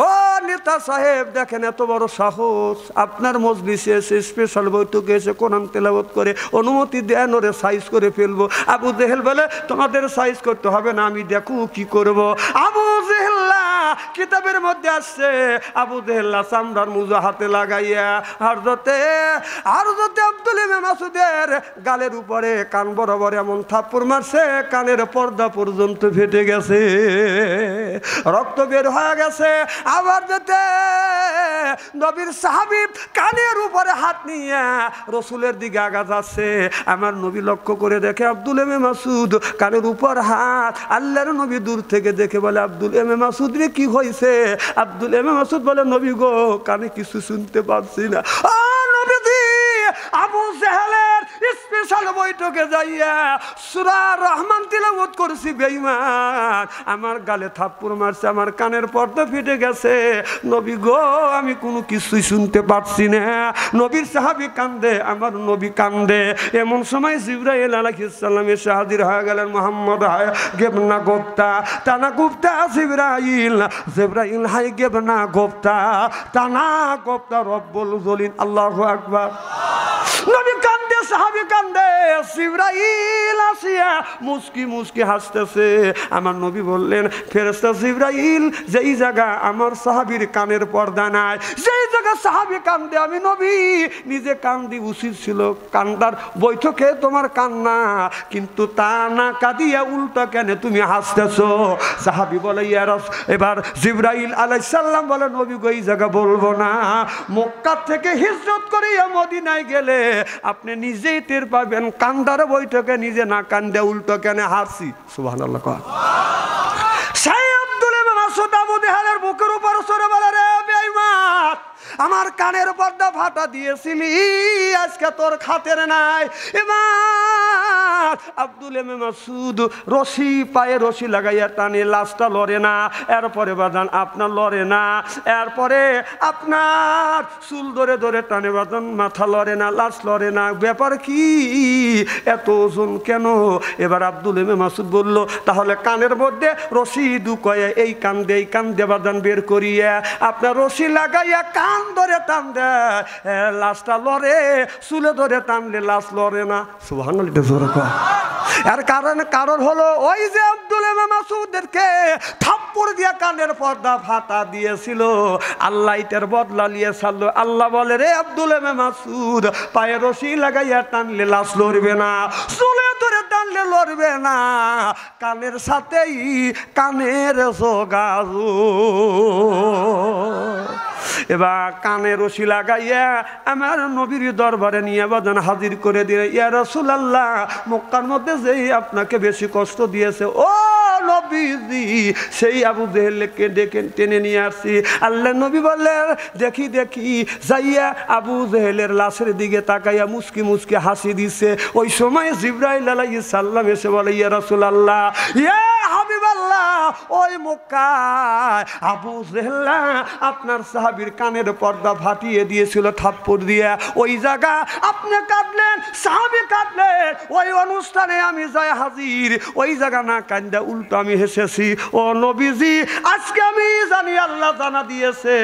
ও নেতা সাহেব, দেখেন এত বড় সাহস, আপনার মজলিসে এসে স্পেশাল বৈঠকে এসে কোরআন তেলাওয়াত করে অনুমতি দেন, ওরে সাইজ করে ফেলবো। আবু জেহেল বলে, তোমাদের সাইজ করতে হবে না, আমি দেখো কি করব। আবু জেহেল্লা কিতাবের মধ্যে আসছে, আবু জেহেল্লা চামড়ার মুজা হাতে লাগাইয়া হযরতে আব্দুল ইবনে মাসউদের গালের উপরে কান বরাবর এমন থাপ্পড় মারছে, কানের পর্দা পর্যন্ত ফেটে গেছে, রক্ত বের হয়ে গেছে। আবার যেতে নবীর সাহাবী কানের উপরে হাত নিয়ে রাসূলের দিকে আগা যাচ্ছে। আমার নবী লক্ষ্য করে দেখে আব্দুল ইবনে মাসউদ কানের উপর হাত। আল্লাহর নবী দূর থেকে দেখে বলে, আব্দুল ইবনে মাসউদ রে, কি হয়েছে? আব্দুল ইবনে মাসউদ বলে, নবী গো, কানে কিছু শুনতে পাচ্ছি না। ও নবীজি, আবু জেহেলের স্পেশাল বৈঠকে যাইয়া সূরা রহমান তিলাওয়াত করছি, বেঈমান আমার গালে থাপ্পড় মারছে, আমার কানের পর্দা ফেটে গেছে, নবী গো, আমি কোনো কিছুই শুনতে পাচ্ছি না। নবীর সাহাবী কান্দে, আমার নবী কান্দে। এমন সময় জিবরাইল আলাইহিস সালাম এসে হাজির হয়ে গেলেন। মুহাম্মদ হায় গেবনা গোপ্তা তানা গুপ্তা, জিবরাইল হায় গেবনা গোপ্তা তানা গোপ্তা রব্বুল জলিল। আল্লাহু আকবার। নবী কান্দে, সাহাবী কান্দে, জিবরাইল আসিয়া মুস্কি মুস্কি হাসতেছে। আমার নবী বললেন, ফেরেশতা জিবরাইল, যেই জায়গা আমার সাহাবীর কানের পর্দা নাই, যেই জায়গা সাহাবী কান্দে, আমি নবী নিজে কান্দি, উচিত ছিল কান্দার বৈঠকে তোমার কান্না, কিন্তু তা না কাঁদিয়া উল্টা কেন তুমি হাসতেছো? সাহাবী বলে, ইয়া রাসূল, এবার জিবরাইল আলাইহিস সালাম বলে, নবী গো, এই জায়গা বলবো না, মক্কা থেকে হিজরত করে মদিনায় গেলে আপনি নিজেই টের পাবেন, কান্দার বৈঠকে নিজে না কান্দে উল্টো কেন হাসি। সুবহানাল্লাহ। সেই আব্দুল ইবনে মাসউদ আবু জেহেলের বুকের উপর সরে বলে, রে বেঈমান, আমার কানের পর্দা ফাটা দিয়েছিলি, আজকে তোর খাতের নাই। এবার আব্দুল ইবনে মাসউদ রশি, পায়ে রশি লাগাইয়া টানে, লাশটা লড়ে না। এরপরে বাজান আপনার লড়ে না, এরপরে আপনার চুল ধরে ধরে টানে, বাজান মাথা লড়ে না, লাশ লড়ে না, ব্যাপার কি, এত ওজন কেন? এবার আব্দুল ইবনে মাসউদ বলল, তাহলে কানের মধ্যে রশি ঢুকাইয়া এই কান দিয়ে বাজান বের করিয়া আপনার রশি লাগাইয়া কান ধরে টান দেয়, লাশটা লড়ে, চুলে ধরে টানলে লাশ লড়ে না। সুবহানাল্লাহ। এর কারণ হলো ওই যে আব্দুল ইবনে মাসউদকে থাপ্পড় দিয়া কানের পর্দা ফাটা দিয়েছিল, আল্লাহ এটার বদলা নিয়ে ছাড়লো। আল্লাহ বলে, রে আব্দুল ইবনে মাসউদ, পায়ে রশি লাগাইয়া টানলে লাশ লড়বে না, চুলে ধরে টানলে লড়বে না, কানের সাথেই কানের যোগাযোগ। এবার কানে রশি লাগাইয়া আমার নবীর দরবারে নিয়ে বাজান হাজির করে দিয়ে, ইয়া রাসূলুল্লাহ, মক্কার মধ্যে যেই আপনাকে বেশি কষ্ট দিয়েছে, ও নবীজি, সেই আবু জেহেলকে ডেকে টেনে নিয়ে আসছি। আল্লাহ নবী বললেন, দেখি যাইয়া আবু জেহেলের লাশের দিকে তাকাইয়া মুস্কি মুস্কি হাসি দিছে। ওই সময় জিবরাইল আলাইহিস সালাম এসে বলে, ইয়া রাসূলুল্লাহ, ইয়া হাবিবাল্লাহ, ওই মক্কায় আবু জেহেল আপনার সাহাবীর কানের পর্দা ফাটিয়ে দিয়েছিল থাপ্পড় দিয়ে। ওই জায়গা আপনি কাঁদলেন, সাহাবী কাঁদলেন, ওই অনুষ্ঠানে আমি যাই হাজির, ওই জায়গা না কান্দা উল্টো আমি হেসেছি। ও নবীজি, আজকে আমি জানি আল্লাহ জানা দিয়েছে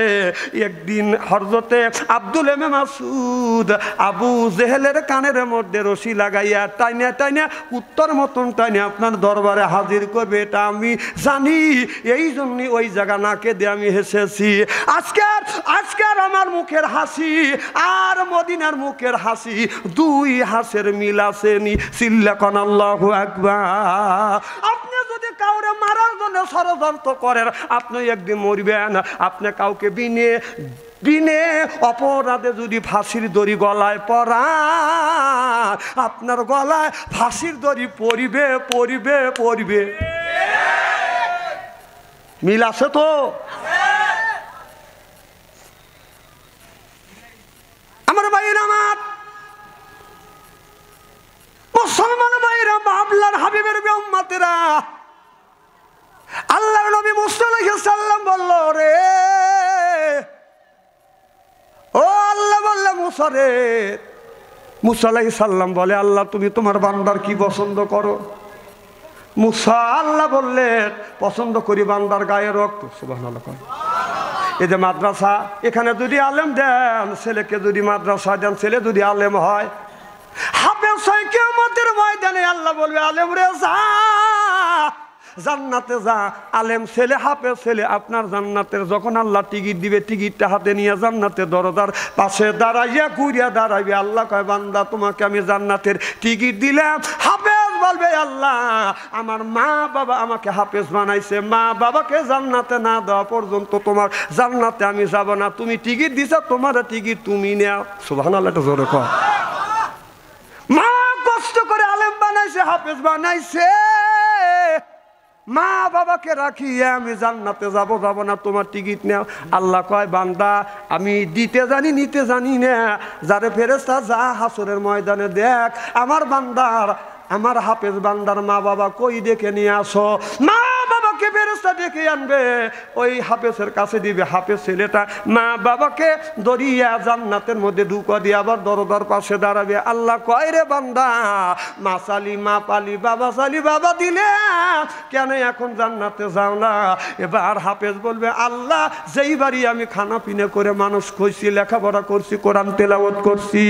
একদিন হযরতে আব্দুল মাসউদ আবু জেহেলের কানের মধ্যে রশি লাগাইয়া টাইনা টাইনা উত্তর মতন টাইনা আপনার দরবারে হাজির করবে, এটা আমি জানি। এই জন্যই ওই জায়গা না কেঁদে আমি হেসেছি। আজকের আমার মুখের হাসি আর মদিনার মুখের হাসি, দুই হাসের মিল আসেনি। চিল্লাকান আল্লাহু আকবার। আপনি যদি কাউরে মারার জন্য ষড়যন্ত্র করেন, আপনি একদিন মরবেন। আপনি কাউকে বিনে অপরাধে যদি ফাঁসির দড়ি গলায় পরা, আপনার গলায় ফাঁসির দড়ি পড়িবে পড়িবে পড়িবে। মিল আছে তো? আমার ভাইয়েরা, আমার মুসলমান ভাইয়েরা, আল্লাহর হাবিবের উম্মতেরা, আল্লাহর নবী মুসা আলাইহিস সালাম বলল, রে ও আল্লাহ বললে মুসা রে। মুসা আলাইহিস সালাম বলে, আল্লাহ তুমি তোমার বান্দার কি পছন্দ করো? মুসা আল্লাহ বললেন, পছন্দ করি বান্দার গায়ে রক্ত। সুবহানাল্লাহ। এই যে মাদ্রাসা, এখানে যদি আলেম দেন, ছেলেকে যদি মাদ্রাসা দেন, ছেলে যদি আলেম হয়, হাফেজ হয়, কিয়ামতের ময়দানে আল্লাহ বলবে, আলেম রে যা জান্নাতে যা। আলেম ছেলে, হাফেজ ছেলে, আপনার জান্নাতের যখন আল্লাহ টিকিট দিবে, টিকিটটা হাতে নিয়ে জান্নাতের দরজার পাশে দাঁড়াইয়া ঘুরিয়া দাঁড়াইবে। আল্লাহ কয়, বান্দা তোমাকে আমি জান্নাতের টিকিট দিলাম। হাফেজ বলবে, আল্লাহ আমার মা বাবা আমাকে হাফেজ বানাইছে, মা বাবাকে জান্নাতে না দেওয়া পর্যন্ত তোমার জান্নাতে আমি যাব না। তুমি টিকিট দিছ, তোমার টিকিট তুমি নাও। সুবহানাল্লাহ, এটা জোরে কর। মা কষ্ট করে আলেম বানাইছে, হাফেজ বানাইছে, মা বাবাকে রাখিয়ে আমি জান্নাতে যাব না, তোমার টিকিট নাও। আল্লাহ কয়, বান্দা আমি দিতে জানি নিতে জানি না। যারে ফেরেশতা যা হাসরের ময়দানে দেখ আমার বান্দার, আমার হাফেজ বান্দার মা বাবা কই ডেকে নিয়ে আসো। মা বাবাকে ফেরেশতা ডেকে আনবে, ওই হাফেজের কাছে দিবে। হাফেজ ছেলেটা মা বাবাকে দরিয়া জান্নাতের মধ্যে ঢুকা দিয়ে আবার দরজার পাশে দাঁড়াবে। আল্লাহ কয়, রে বান্দা, মা চালি মা পালি, বাবা চালি বাবা দিলে, কেন এখন জান্নাতে যাও না? এবার হাফেজ বলবে, আল্লাহ যেই বাড়ি আমি খানা পিনা করে মানুষ খুঁজছি, লেখাপড়া করছি, কোরআন তেলাওয়াত করছি,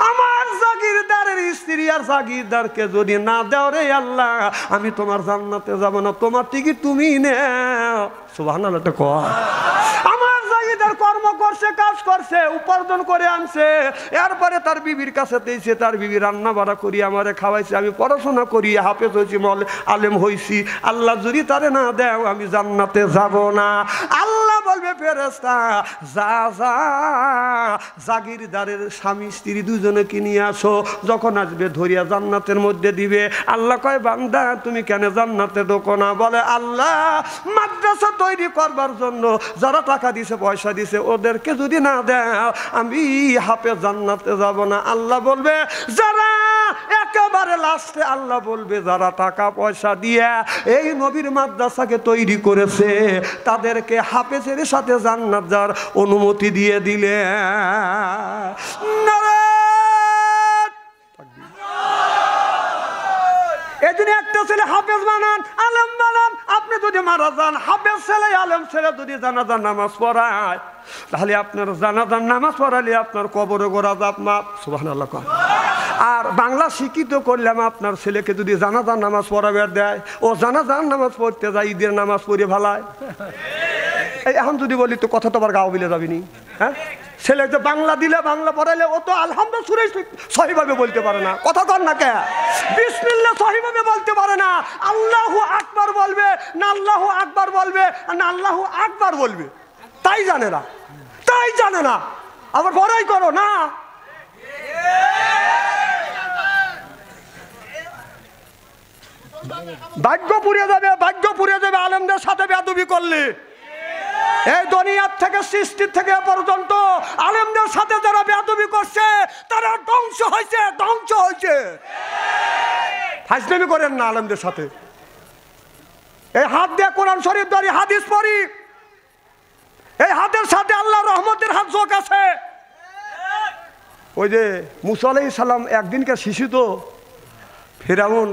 আমার জাগিরদারের স্ত্রী আর জাগিরদারকে যদি না দাও রে আল্লাহ, আমি তোমার জান্নাতে যাব না, তোমার টিকিট তুমি নাও। সুবহানাল্লাহ, এটা কয়। আমার জাগিরদার কর্ম করছে, কাজ করছে, উপার্জন করে আনছে, এরপরে তার বিবির কাছে দিয়েছে, তার বিবি রান্না বাড়া করি আমারে খাওয়াইছে, আমি পড়াশোনা করি হাফেজ হয়েছি, আলেম হয়েছি, আল্লাহ যদি তারে না দেও আমি জান্নাতে যাব না। আল্লাহ বলবে, ফেরেশতা যা যা জাগিরদারের স্বামী স্ত্রী দুজনকে নিয়ে আসো। যখন আসবে ধরিয়া জান্নাতের মধ্যে দিবে। আল্লাহ কয়, বান্দা তুমি কেন জান্নাতে ঢোকো না? বলে, আল্লাহ মাদ্রাসা তৈরি করবার জন্য যারা টাকা দিছে, পয়সা দিছে, ওদেরকে যদি না দাও আমি হাফেজ জান্নাতে যাব না। আল্লাহ বলবে, যারা একেবারে লাস্টে আল্লাহ বলবে, যারা টাকা পয়সা দিয়ে এই নবীর মাদ্রাসাকে তৈরি করেছে, তাদেরকে হাফেজের সাথে জান্নাত যাওয়ার অনুমতি দিয়ে দিলে। এজন্য একটা ছেলে হাফেজ বানান, আলেম বানান। আপনি যদি মারা যান, হাফেজ ছেলে আলেম ছেলে যদি জানাজার নামাজ পড়ায়, তাহলে আপনার জানাজার নামাজ পড়ালে আপনার কবরে গোরা যাপ মাপ। সুবহানাল্লাহ। আর বাংলা শিক্ষিত করলাম, আপনার ছেলেকে যদি জানাজার নামাজ পড়াবে দেয়, ও জানাজার নামাজ পড়তে যায়, ঈদের নামাজ পড়ে ভালায়। এখন যদি বলি তো কথা তো আবার গাও বিলে যাবিনি। হ্যাঁ, ছেলে যে বাংলা দিলে, বাংলা পড়াইলে, ও তো আলহামদুলিল্লাহ সহিভাবে বলতে পারে না। কথা কর না কে? বিসমিল্লাহ সহিভাবে বলতে পারে না। আল্লাহু আকবার বলবে না, আল্লাহু আকবার বলবে না, আল্লাহু আকবার বলবে, তাই জানে না, তাই জানে না। আবার বড়াই করো না। ভাগ্য পুড়িয়ে যাবে, ভাগ্য পুড়িয়ে যাবে আলেমদের সাথে বেয়াদবি করলে। এই দুনিয়ার থেকে, সৃষ্টির থেকে পর্যন্ত আলেমদের সাথে যারা বেয়াদবি করছে তারা ধ্বংস হয়েছে, ধ্বংস হয়েছে। ফাজলামি করেন না আলেমদের সাথে। এই হাত দিয়ে কোরআন শরীফ ধরি, হাদিস পড়ি, এই হাতের সাথে আল্লাহর রহমতের হাত যোগ আছে। ওই যে মুসা আলাইহিস সালাম একদিনকে শিশু তো, ফেরাউন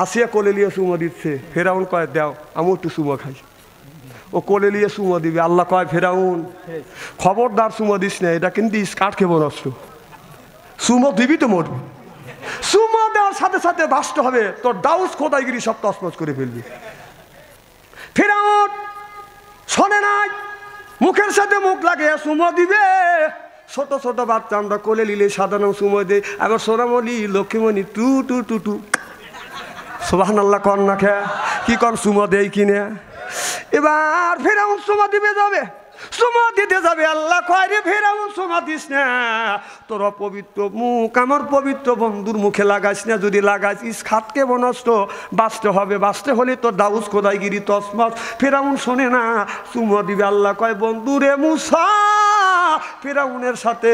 আসিয়া কোলে নিয়ে চুমো দিচ্ছে। ফেরাউন কয় দাও আমি একটু চুমো খাই। ও কোলে নিয়ে চুমো দিবে। আল্লাহ কয় ফেরাউন খবরদার চুমো দিস না, এটা কিন্তু কাঠ খেবো নষ্ট, চুমো দিবি তো মরবি। চুমো দেওয়ার সাথে সাথে বাঁচতে হবে, তোর দাউস খোদাইগিরি সব তছনছ করে ফেলবি। ফেরাউন শোনে নাই, মুখের সাথে মুখ লাগে চুমো দিবে। ছোট ছোট বাচ্চা আমরা কোলে নিলে সাধারণ চুমো দেয়। আবার সোনামণি লক্ষ্মীমণি টু টু টু টু সুবহানাল্লাহ কর না খে কি কর চুমো দেয় কিনে। এবার ফেরাউন চুমো দিবে যাবে, চুমা দিতে যাবে। আল্লাহ কয় রে ফেরাউন চুমা দিস না, তোর অপবিত্র মুখ আমার পবিত্র বন্ধুর মুখে লাগাইস না। যদি লাগাইস খাটকে বনষ্ট, বাঁচতে হবে। বাঁচতে হলে তোর দাউস খোদাইগিরি তসমস। ফেরাউন শোনে না, চুমা দিবে। আল্লাহ কয় বন্ধু রে মুসা ফেরাউনের সাথে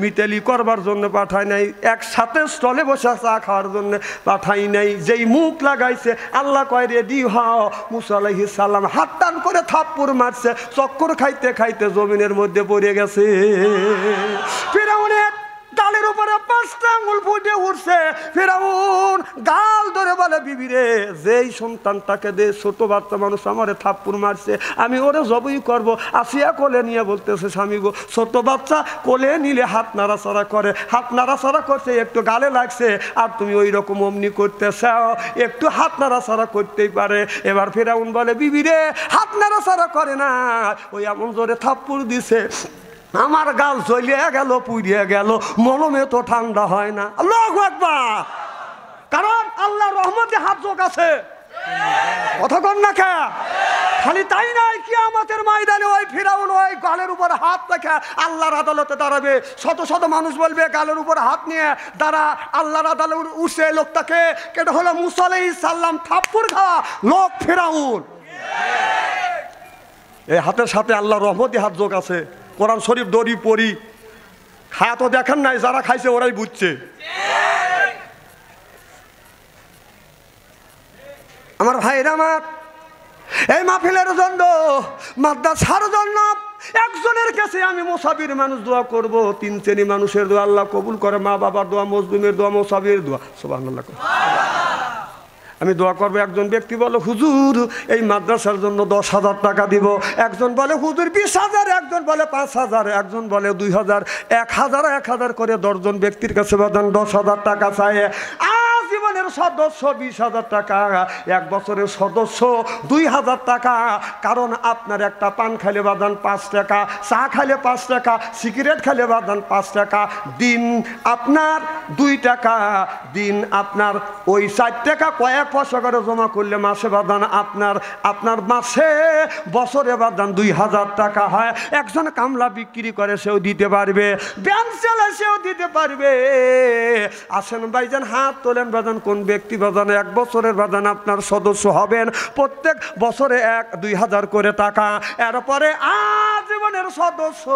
মিতালি করবার জন্য পাঠাই নাই, একসাথে স্টলে বসে চা খাওয়ার জন্য পাঠাই নাই। যেই মুখ লাগাইছে আল্লাহ কয় রেডি হও। মুসা আলাইহিস সালাম হাত টান করে থাপ্পড় মারছে, চক্কর খাইতে খাইতে জমিনের মধ্যে পড়ে গেছে। ফেরাউনের গালের উপরে 5টা আঙ্গুল ফুটে উঠছে। ফেরাউন গাল ধরে বলে বিবি রে, যেই সন্তানটাকে দে, ছোট বাচ্চা মানুষ আমারে থাপ্পড় মারছে, আমি ওরে জবই করব। আসিয়া কোলে নিয়ে বলতেছে স্বামী গো, ছোট বাচ্চা কোলে নিলে হাত নাড়াচাড়া করে, হাত নাড়াচাড়া করছে, একটু গালে লাগছে, আর তুমি ওই রকম অমনি করতেছ, একটু হাত নাড়াচাড়া করতেই পারে। এবার ফেরাউন বলে বিবি রে, হাত নাড়াচাড়া করে না, ওই এমন জোরে থাপ্পড় দিছে আমার গাল জ্বলিয়ে গেল, পুড়িয়ে গেল, মলমে তো ঠান্ডা হয় না। আল্লাহু আকবার। কারণ আল্লাহর রহমতে হাত যোগ আছে। কথা কন না কে? খালি তাই নাই, কিয়ামতের ময়দানে ওই ফিরাউন ওই গালের উপর হাত রেখে আল্লাহর আদালতে দাঁড়াবে। শত শত মানুষ বলবে গালের উপর হাত নিয়ে দাঁড়া, আল্লাহর আদালতে উঠছে লোকটাকে, কেটে হলো মুসা আলাইহিস সালাম থাপ্পড় খাওয়া লোক ফিরাউন। এই হাতের সাথে আল্লাহর রহমতে হাত যোগ আছে। কোরআন শরীফ দড়ি পড়ি, খায়া তো দেখেন নাই, যারা খাইছে ওরাই বুঝছে। আমার ভাইরা আমার, এই মাহফিলের জন্য, মাদ্রাসার জন্য একজনের কাছে আমি মুসাফির মানুষ দোয়া করব। 3 শ্রেণী মানুষের দোয়া আল্লাহ কবুল করে, মা বাবার দোয়া, মজলুমের দোয়া, মুসাফির দোয়া। সুবহানাল্লাহ। আমি দোয়া করবো। একজন ব্যক্তি বলে হুজুর এই মাদ্রাসার জন্য 10,000 টাকা দিব। একজন বলে হুজুর 20,000, একজন বলে 5,000, একজন বলে 2,000, 1,000 1,000 করে 10 জন ব্যক্তির কাছে বাদান 10,000 টাকা চায়। জীবনের সদস্য 20,000 টাকা, 1 বছরের সদস্য 2,000 টাকা। কারণ আপনার একটা পান খাইলে বাদান 5 টাকা, চা খাইলে 5 টাকা, সিগারেট খাইলে বাদান 5 টাকা, দিন আপনার 2 টাকা, দিন আপনার ওই 4 টাকা কয়েক পয়সা করে জমা করলে মাসে বাদান আপনার মাসে বছরে বাদান 2,000 টাকা হয়। একজন কামলা বিক্রি করে সেও দিতে পারবে, ব্যাংক চালে সেও দিতে পারবে। আসেন ভাইজান হাত তোলেন বাদান, কোন ব্যক্তি বাদান 1 বছরের বাদান আপনার সদস্য হবেন, প্রত্যেক বছরে 1-2,000 করে টাকা। এরপরে আজীবনের সদস্য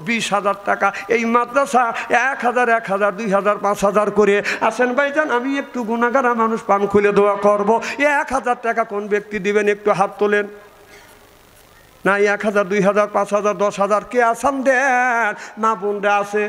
20,000 টাকা। এই মাদ্রাসা 1,000 1,000 2,000 5,000 করে। আসেন ভাইজান আমি একটু গুনাহগার মানুষ, পান খুলে দোয়া করব। 1,000 টাকা কোন ব্যক্তি দিবেন একটু হাত তোলেন। না 1,000 2,000 5,000 10,000 কে আসান দেন? মা বোনরা আছে।